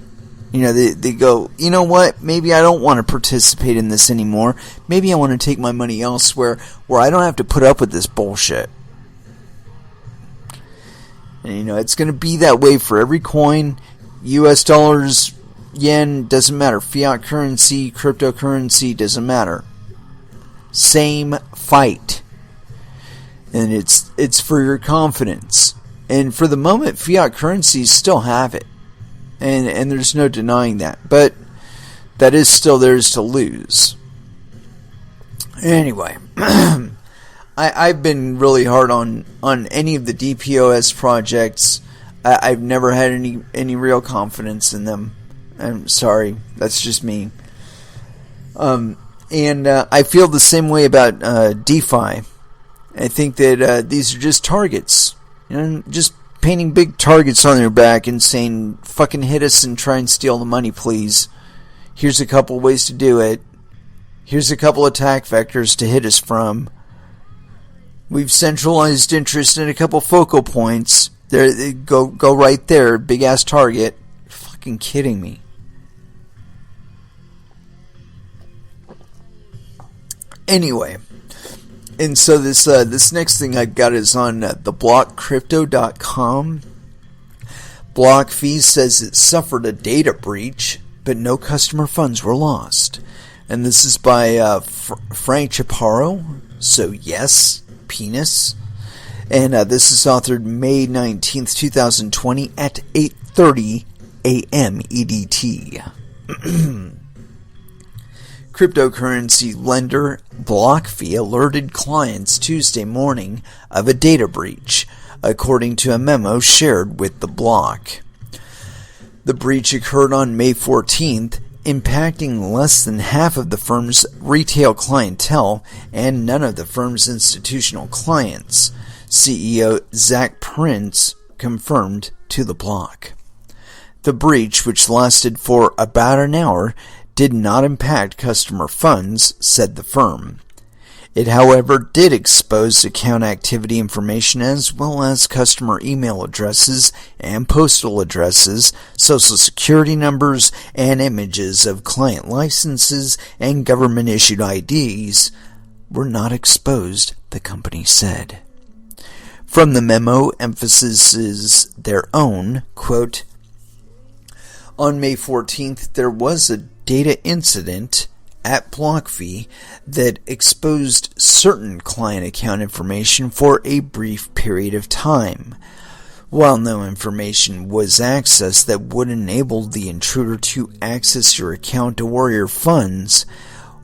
They go, you know what, maybe I don't want to participate in this anymore. Maybe I want to take my money elsewhere where I don't have to put up with this bullshit. And, it's going to be that way for every coin. US dollars, yen, doesn't matter. Fiat currency, cryptocurrency, doesn't matter. Same fight. And it's for your confidence. And for the moment, fiat currencies still have it. And there's no denying that. But that is still theirs to lose. Anyway, I've been really hard on any of the DPoS projects. I've never had any real confidence in them. I'm sorry, that's just me. And I feel the same way about DeFi. I think that these are just targets. Just painting big targets on their back and saying, fucking hit us and try and steal the money, please. Here's a couple ways to do it. Here's a couple attack vectors to hit us from. We've centralized interest in a couple focal points. There, go right there, big ass target. You're fucking kidding me. Anyway, and so this next thing I've got is on theblockcrypto.com. BlockFi says it suffered a data breach, but no customer funds were lost. And this is by Frank Chaparro. So yes, penis. And this is authored May 19th, 2020 at 8:30 a.m. EDT. Cryptocurrency lender BlockFi alerted clients Tuesday morning of a data breach, according to a memo shared with the block. The breach occurred on May 14th, impacting less than half of the firm's retail clientele and none of the firm's institutional clients, CEO Zach Prince confirmed to the block. The breach, which lasted for about an hour, did not impact customer funds, said the firm. It, however, did expose account activity information as well as customer email addresses and postal addresses, social security numbers, and images of client licenses and government-issued IDs were not exposed, the company said. From the memo, emphasis is their own, quote, on May 14th, there was a data incident at BlockFi that exposed certain client account information for a brief period of time. While no information was accessed that would enable the intruder to access your account or your funds,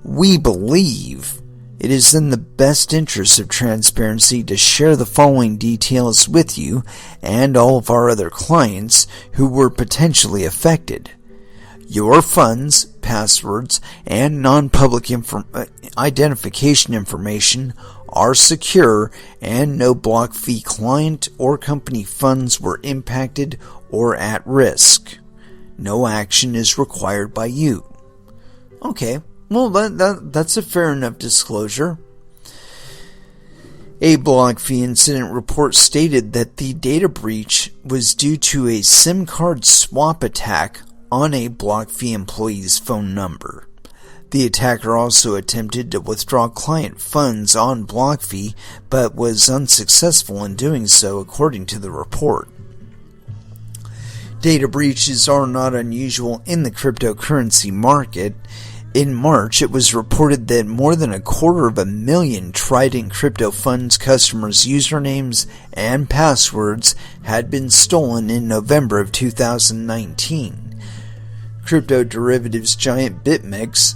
we believe it is in the best interest of transparency to share the following details with you and all of our other clients who were potentially affected. Your funds, passwords, and non-public identification information are secure and no BlockFi client or company funds were impacted or at risk. No action is required by you. Okay, well that's a fair enough disclosure. A BlockFi incident report stated that the data breach was due to a SIM card swap attack on a BlockFi employee's phone number. The attacker also attempted to withdraw client funds on BlockFi, but was unsuccessful in doing so, according to the report. Data breaches are not unusual in the cryptocurrency market. In March, it was reported that more than 250,000 Trident Crypto Funds customers' usernames and passwords had been stolen in November of 2019. Crypto derivatives giant BitMEX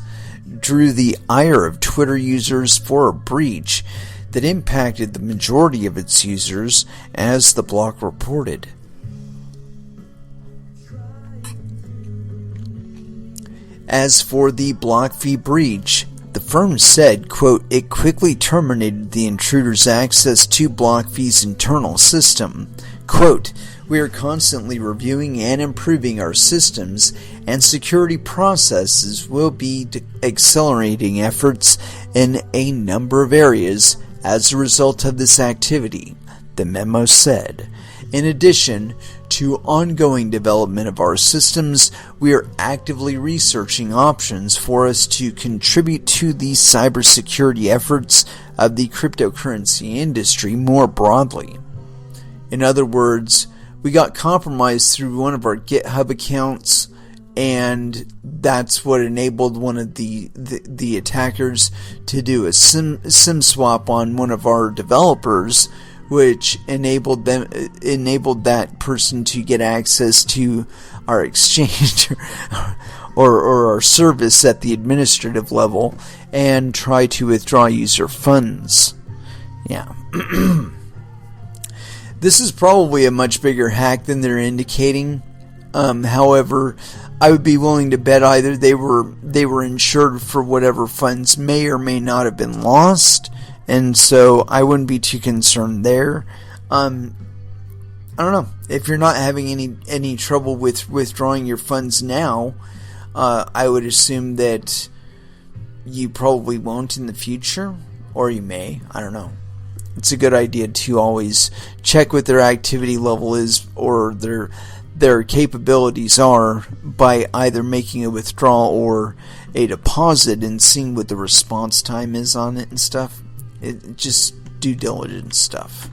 drew the ire of Twitter users for a breach that impacted the majority of its users, as the block reported. As for the BlockFi breach, the firm said, quote, it quickly terminated the intruder's access to BlockFi's internal system. Quote, we are constantly reviewing and improving our systems, and security processes will be accelerating efforts in a number of areas as a result of this activity, the memo said. In addition to ongoing development of our systems, we are actively researching options for us to contribute to the cybersecurity efforts of the cryptocurrency industry more broadly. In other words, we got compromised through one of our GitHub accounts, and that's what enabled one of the attackers to do a SIM swap on one of our developers, which enabled that person to get access to our exchange or our service at the administrative level and try to withdraw user funds. Yeah. This is probably a much bigger hack than they're indicating. However, I would be willing to bet either they were insured for whatever funds may or may not have been lost, and so I wouldn't be too concerned there. I don't know. If you're not having any trouble with withdrawing your funds now, I would assume that you probably won't in the future, or you may. I don't know. It's a good idea to always check what their activity level is or their capabilities are by either making a withdrawal or a deposit and seeing what the response time is on it and stuff. Just due diligence stuff.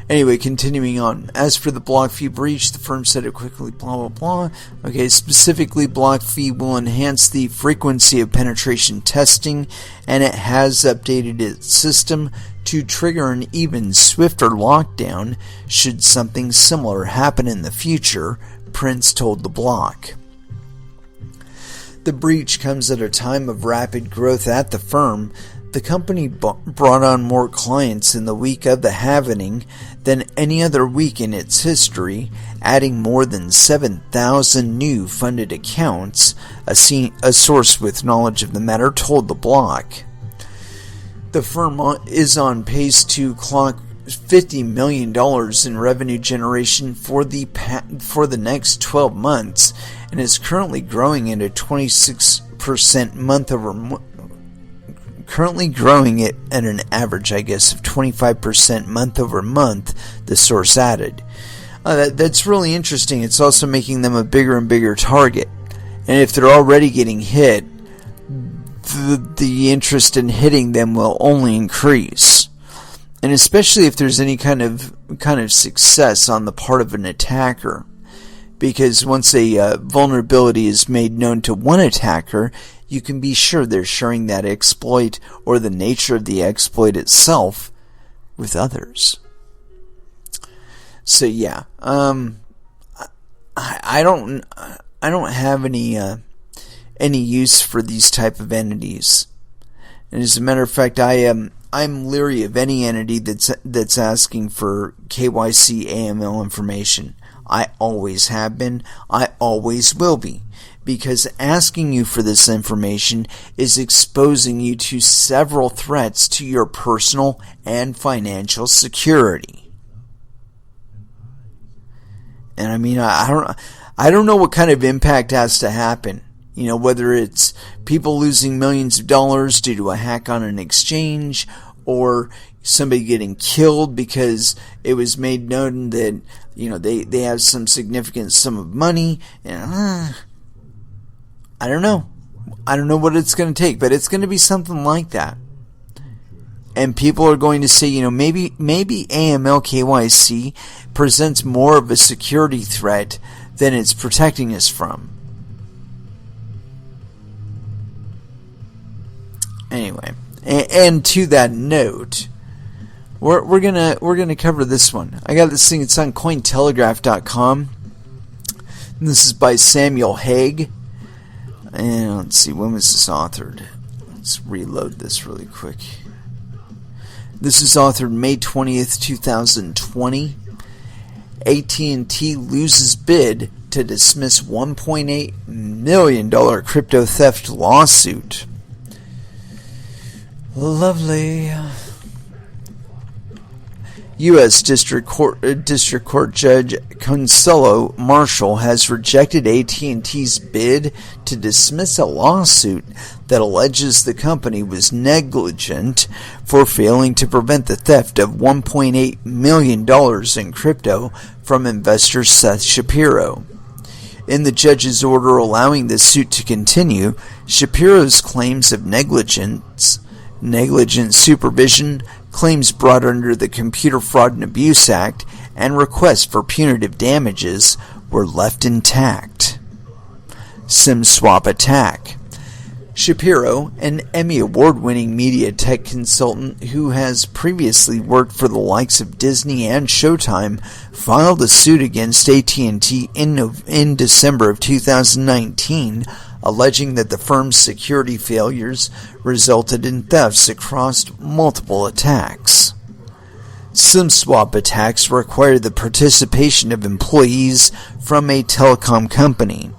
Anyway, continuing on. As for the block fee breach, the firm said it quickly, blah, blah, blah. Okay, specifically, block fee will enhance the frequency of penetration testing, and it has updated its system to trigger an even swifter lockdown should something similar happen in the future, Prince told the block. The breach comes at a time of rapid growth at the firm. The company brought on more clients in the week of the halvening than any other week in its history, adding more than 7,000 new funded accounts, a source with knowledge of the matter told the block. The firm is on pace to clock $50 million in revenue generation for the next 12 months and is currently growing at a 26% currently growing it at an average, of 25% month over month, the source added. That's really interesting. It's also making them a bigger and bigger target. And if they're already getting hit, the interest in hitting them will only increase. And especially if there's any kind of success on the part of an attacker. Because once a vulnerability is made known to one attacker, you can be sure they're sharing that exploit or the nature of the exploit itself with others. So yeah, I don't have any use for these type of entities. And as a matter of fact, I'm leery of any entity that's asking for KYC AML information. I always have been. I always will be. Because asking you for this information is exposing you to several threats to your personal and financial security. And I mean, I don't know what kind of impact has to happen. You know, whether it's people losing millions of dollars due to a hack on an exchange, or somebody getting killed because it was made known that, you know, they have some significant sum of money. And I don't know. I don't know what it's going to take, but it's going to be something like that. And people are going to say, you know, maybe AML KYC presents more of a security threat than it's protecting us from. Anyway, and to that note, we're gonna cover this one. I got this thing. It's on Cointelegraph.com. And this is by Samuel Hague. And let's see, when was this authored? Let's reload this really quick. This is authored May 20th, 2020. AT&T loses bid to dismiss $1.8 million crypto theft lawsuit. Lovely. U.S. District Court Judge Consuelo Marshall has rejected AT&T's bid to dismiss a lawsuit that alleges the company was negligent for failing to prevent the theft of $1.8 million in crypto from investor Seth Shapiro. In the judge's order allowing the suit to continue, Shapiro's claims of negligent supervision, claims brought under the Computer Fraud and Abuse Act, and requests for punitive damages were left intact. SIM swap attack. Shapiro, an Emmy Award-winning media tech consultant who has previously worked for the likes of Disney and Showtime, filed a suit against AT&T in December of 2019, alleging that the firm's security failures resulted in thefts across multiple attacks. SIM swap attacks require the participation of employees from a telecom company.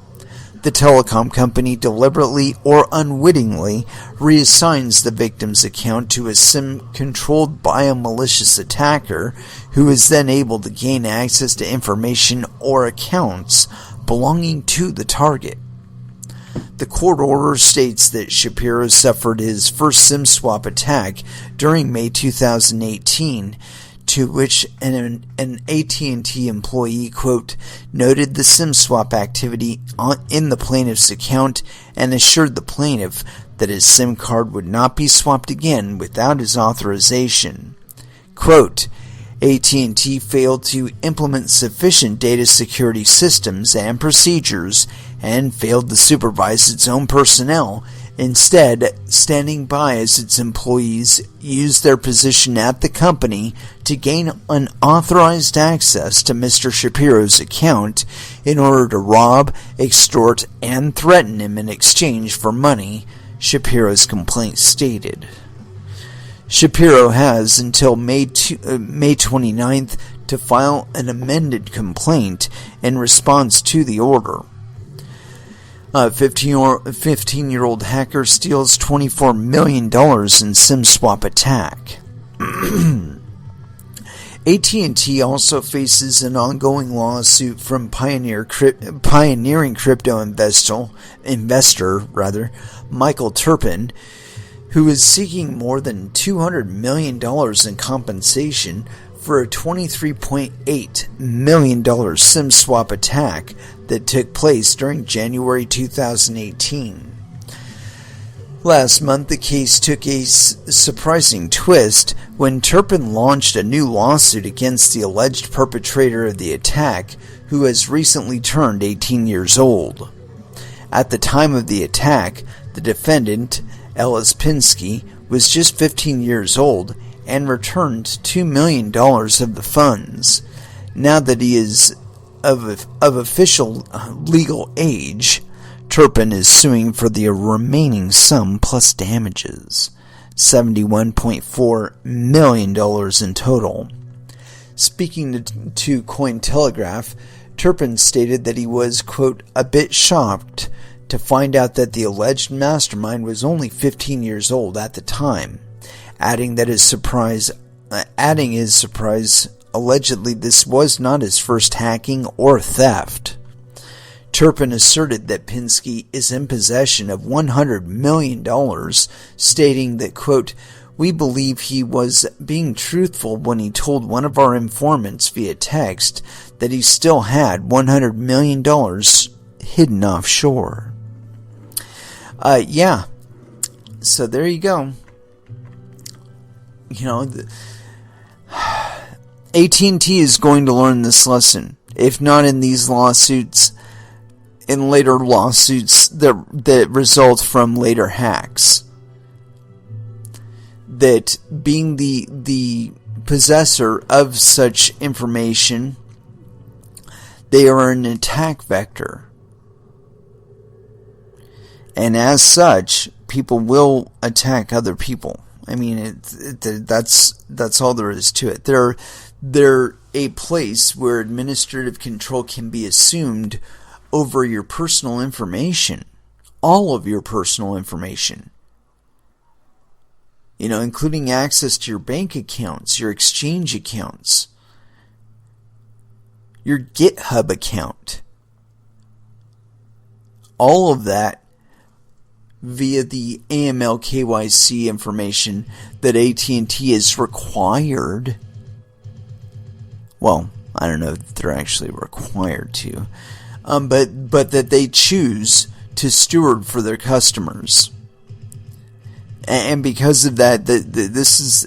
The telecom company deliberately or unwittingly reassigns the victim's account to a SIM controlled by a malicious attacker, who is then able to gain access to information or accounts belonging to the target. The court order states that Shapiro suffered his first SIM swap attack during May 2018, to which an AT&T employee, quote, noted the SIM swap activity in the plaintiff's account and assured the plaintiff that his SIM card would not be swapped again without his authorization. Quote, AT&T failed to implement sufficient data security systems and procedures and failed to supervise its own personnel, instead standing by as its employees used their position at the company to gain unauthorized access to Mr. Shapiro's account in order to rob, extort, and threaten him in exchange for money, Shapiro's complaint stated. Shapiro has until May 29th to file an amended complaint in response to the order. A 15-year-old hacker steals $24 million in SIM swap attack. AT&T also faces an ongoing lawsuit from pioneering crypto investor Michael Turpin, who is seeking more than $200 million in compensation for a $23.8 million SIM swap attack that took place during January 2018. Last month, the case took a surprising twist when Turpin launched a new lawsuit against the alleged perpetrator of the attack, who has recently turned 18 years old. At the time of the attack, the defendant, Ellis Pinsky, was just 15 years old and returned $2 million of the funds. Now that he is of official legal age, Turpin is suing for the remaining sum plus damages, $71.4 million in total. Speaking to Cointelegraph, Turpin stated that he was, quote, a bit shocked to find out that the alleged mastermind was only 15 years old at the time, adding his surprise, allegedly this was not his first hacking or theft. Turpin asserted that Pinsky is in possession of $100 million, stating that, quote, we believe he was being truthful when he told one of our informants via text that he still had $100 million hidden offshore. Yeah. So there you go. You know, AT&T is going to learn this lesson. If not in these lawsuits, in later lawsuits that result from later hacks. That being the possessor of such information, they are an attack vector. And as such, people will attack other people. I mean, that's all there is to it. They're a place where administrative control can be assumed over your personal information, all of your personal information. You know, including access to your bank accounts, your exchange accounts, your GitHub account. All of that via the AML KYC information that AT&T is required. Well, I don't know if they're actually required to, but that they choose to steward for their customers. And because of that, this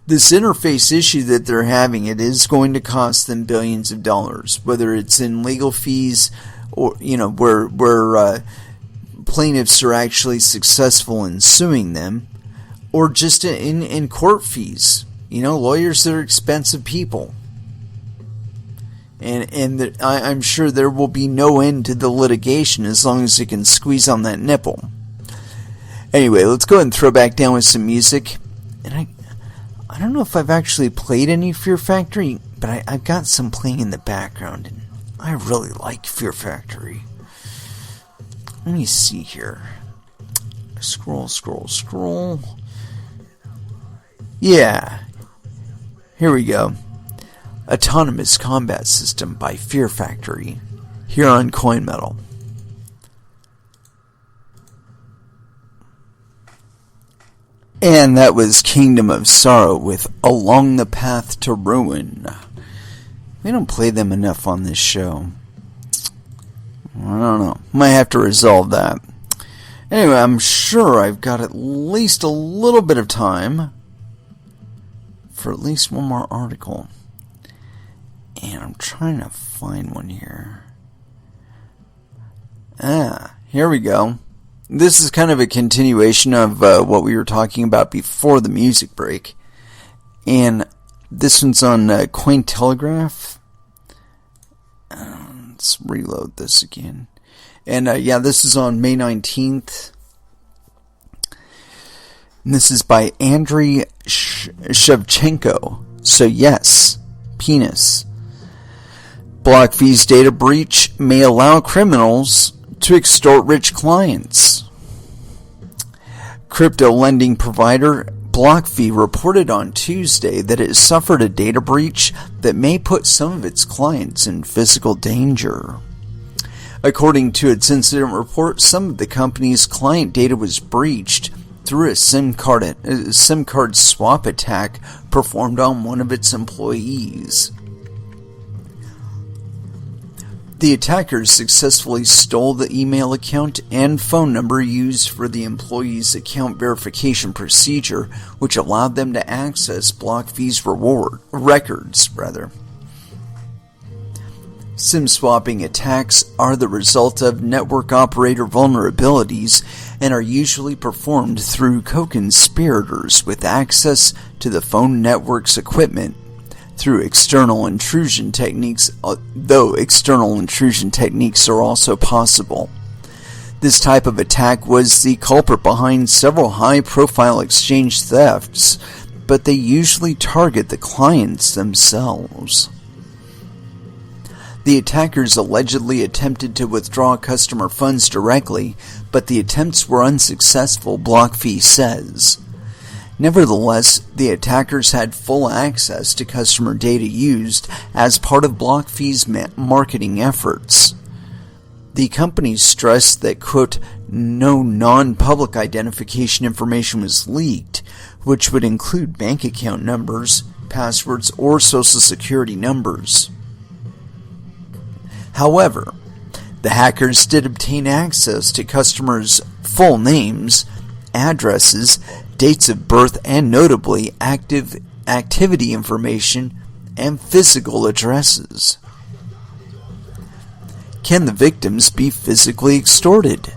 interface issue that they're having, it is going to cost them billions of dollars, whether it's in legal fees or where plaintiffs are actually successful in suing them, or just in court fees. Lawyers are expensive people. And I'm sure there will be no end to the litigation as long as it can squeeze on that nipple. Anyway, let's go ahead and throw back down with some music. And I don't know if I've actually played any Fear Factory, but I've got some playing in the background, and I really like Fear Factory. Let me see here. Scroll. Yeah. Here we go. Autonomous Combat System by Fear Factory, here on Coin Metal. And that was Kingdom of Sorrow with Along the Path to Ruin. We don't play them enough on this show. I don't know. Might have to resolve that. Anyway, I'm sure I've got at least a little bit of time for at least one more article. And I'm trying to find one here. Here we go. This is kind of a continuation of what we were talking about before the music break. And this one's on Cointelegraph. Let's reload this again. And this is on May 19th. And this is by Andrei Shevchenko. So yes, penis. BlockFi's data breach may allow criminals to extort rich clients. Crypto lending provider BlockFi reported on Tuesday that it suffered a data breach that may put some of its clients in physical danger. According to its incident report, some of the company's client data was breached through a SIM card swap attack performed on one of its employees. The attackers successfully stole the email account and phone number used for the employee's account verification procedure, which allowed them to access BlockFi's records. SIM swapping attacks are the result of network operator vulnerabilities and are usually performed through co-conspirators with access to the phone network's equipment through external intrusion techniques, though external intrusion techniques are also possible. This type of attack was the culprit behind several high-profile exchange thefts, but they usually target the clients themselves. The attackers allegedly attempted to withdraw customer funds directly, but the attempts were unsuccessful, BlockFi says. Nevertheless, the attackers had full access to customer data used as part of BlockFi's marketing efforts. The company stressed that, quote, no non-public identification information was leaked, which would include bank account numbers, passwords, or social security numbers. However, the hackers did obtain access to customers' full names, addresses, dates of birth, and notably activity information and physical addresses. Can the victims be physically extorted?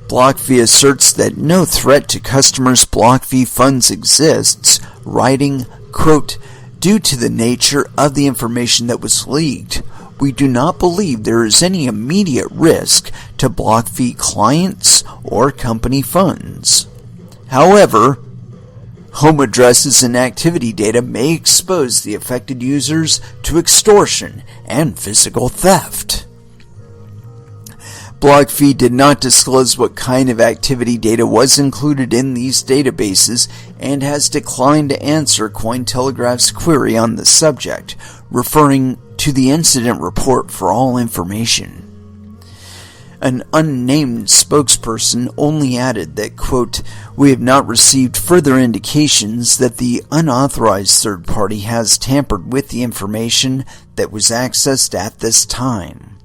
BlockFi asserts that no threat to customers' BlockFi funds exists, writing, quote, due to the nature of the information that was leaked, we do not believe there is any immediate risk to BlockFi clients or company funds. However, home addresses and activity data may expose the affected users to extortion and physical theft. BlockFi did not disclose what kind of activity data was included in these databases and has declined to answer Cointelegraph's query on the subject, referring to the incident report for all information. An unnamed spokesperson only added that, quote, we have not received further indications that the unauthorized third party has tampered with the information that was accessed at this time.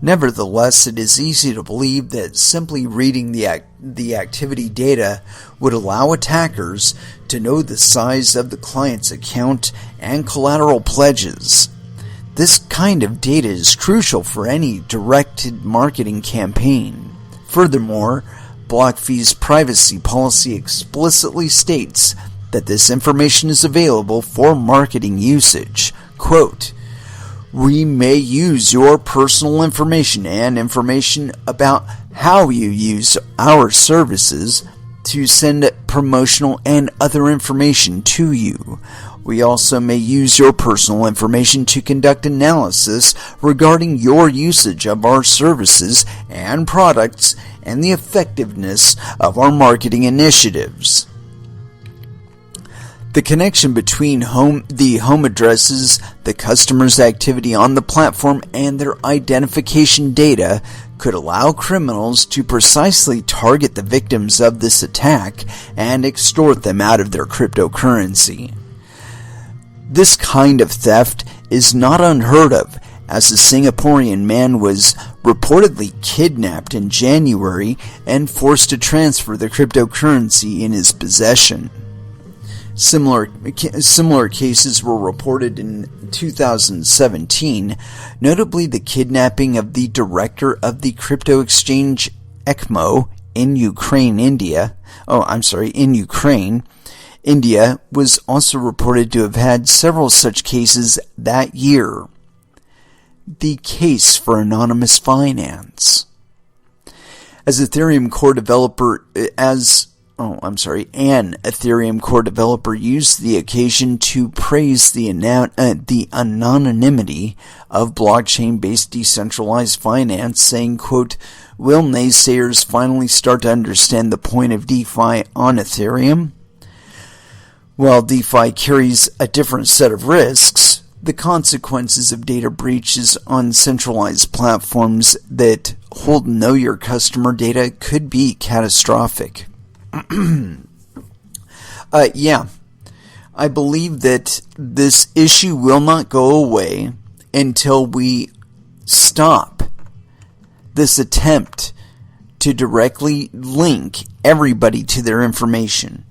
Nevertheless, it is easy to believe that simply reading the activity data would allow attackers to know the size of the client's account and collateral pledges. This kind of data is crucial for any directed marketing campaign. Furthermore, BlockFi's privacy policy explicitly states that this information is available for marketing usage. Quote, "We may use your personal information and information about how you use our services to send promotional and other information to you. We also may use your personal information to conduct analysis regarding your usage of our services and products and the effectiveness of our marketing initiatives." The connection between the home addresses, the customer's activity on the platform, and their identification data could allow criminals to precisely target the victims of this attack and extort them out of their cryptocurrency. This kind of theft is not unheard of, as a Singaporean man was reportedly kidnapped in January and forced to transfer the cryptocurrency in his possession. Similar cases were reported in 2017, notably the kidnapping of the director of the crypto exchange ECMO in Ukraine. India was also reported to have had several such cases that year. The case for anonymous finance. An Ethereum core developer used the occasion to praise the anonymity of blockchain-based decentralized finance, saying, quote, "Will naysayers finally start to understand the point of DeFi on Ethereum? While DeFi carries a different set of risks, the consequences of data breaches on centralized platforms that hold know your customer data could be catastrophic." I believe that this issue will not go away until we stop this attempt to directly link everybody to their information.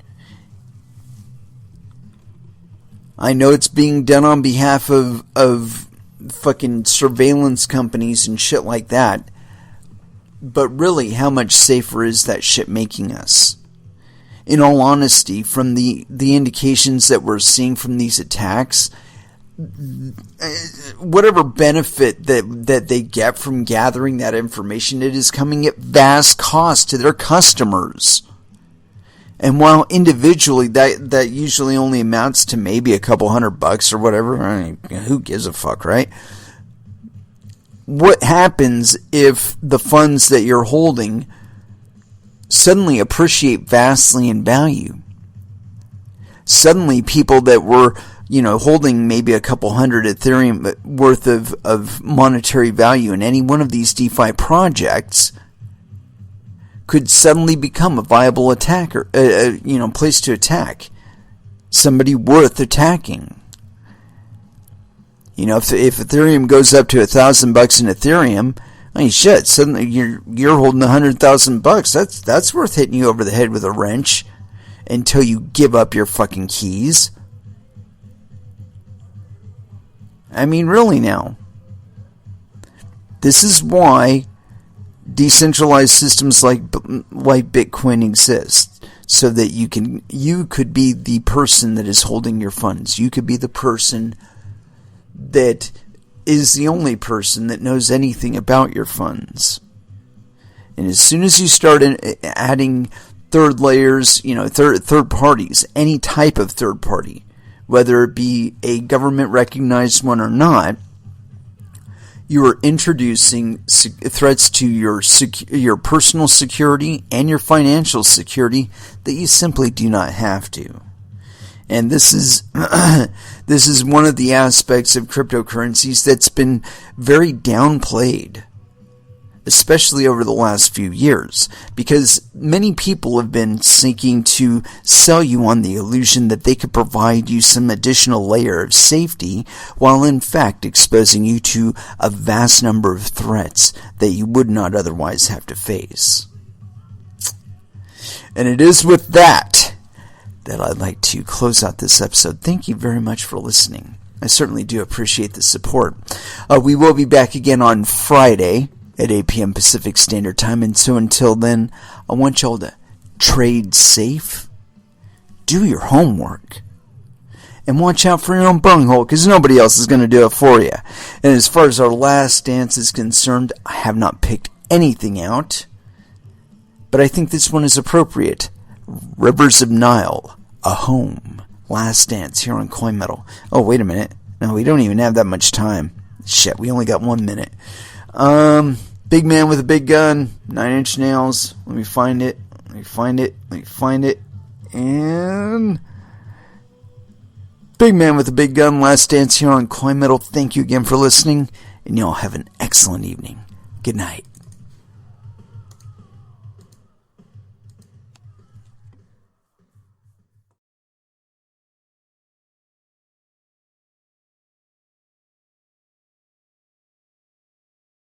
I know it's being done on behalf of fucking surveillance companies and shit like that, but really, how much safer is that shit making us? In all honesty, from the indications that we're seeing from these attacks, whatever benefit that they get from gathering that information, it is coming at vast cost to their customers. And while individually that usually only amounts to maybe a couple $100 or whatever, I mean, who gives a fuck, right? What happens if the funds that you're holding suddenly appreciate vastly in value? Suddenly people that were, holding maybe a couple hundred Ethereum worth of monetary value in any one of these DeFi projects could suddenly become a viable attacker, place to attack. Somebody worth attacking. If Ethereum goes up to $1,000 in Ethereum, I mean, shit, suddenly you're holding $100,000. That's worth hitting you over the head with a wrench until you give up your fucking keys. I mean, really now. This is why decentralized systems like Bitcoin exist, so that you could be the person that is holding your funds. You could be the person that is the only person that knows anything about your funds. And as soon as you start adding third layers, third parties, any type of third party, whether it be a government recognized one or not, you are introducing threats to your personal security and your financial security that you simply do not have to. And this is one of the aspects of cryptocurrencies that's been very downplayed, especially over the last few years, because many people have been seeking to sell you on the illusion that they could provide you some additional layer of safety, while in fact exposing you to a vast number of threats that you would not otherwise have to face. And it is with that I'd like to close out this episode. Thank you very much for listening. I certainly do appreciate the support. We will be back again on Friday at 8 p.m. Pacific Standard Time. And so until then, I want y'all to trade safe, do your homework, and watch out for your own bunghole, because nobody else is going to do it for you. And as far as our last dance is concerned, I have not picked anything out, but I think this one is appropriate. Rivers of Nile, A Home. Last dance here on Coin Metal. Oh, wait a minute. No, we don't even have that much time. Shit, we only got 1 minute. Big Man with a Big Gun, 9 Inch Nails. Let me find it. And Big Man with a Big Gun, last dance here on Coin Metal. Thank you again for listening, and y'all have an excellent evening. Good night.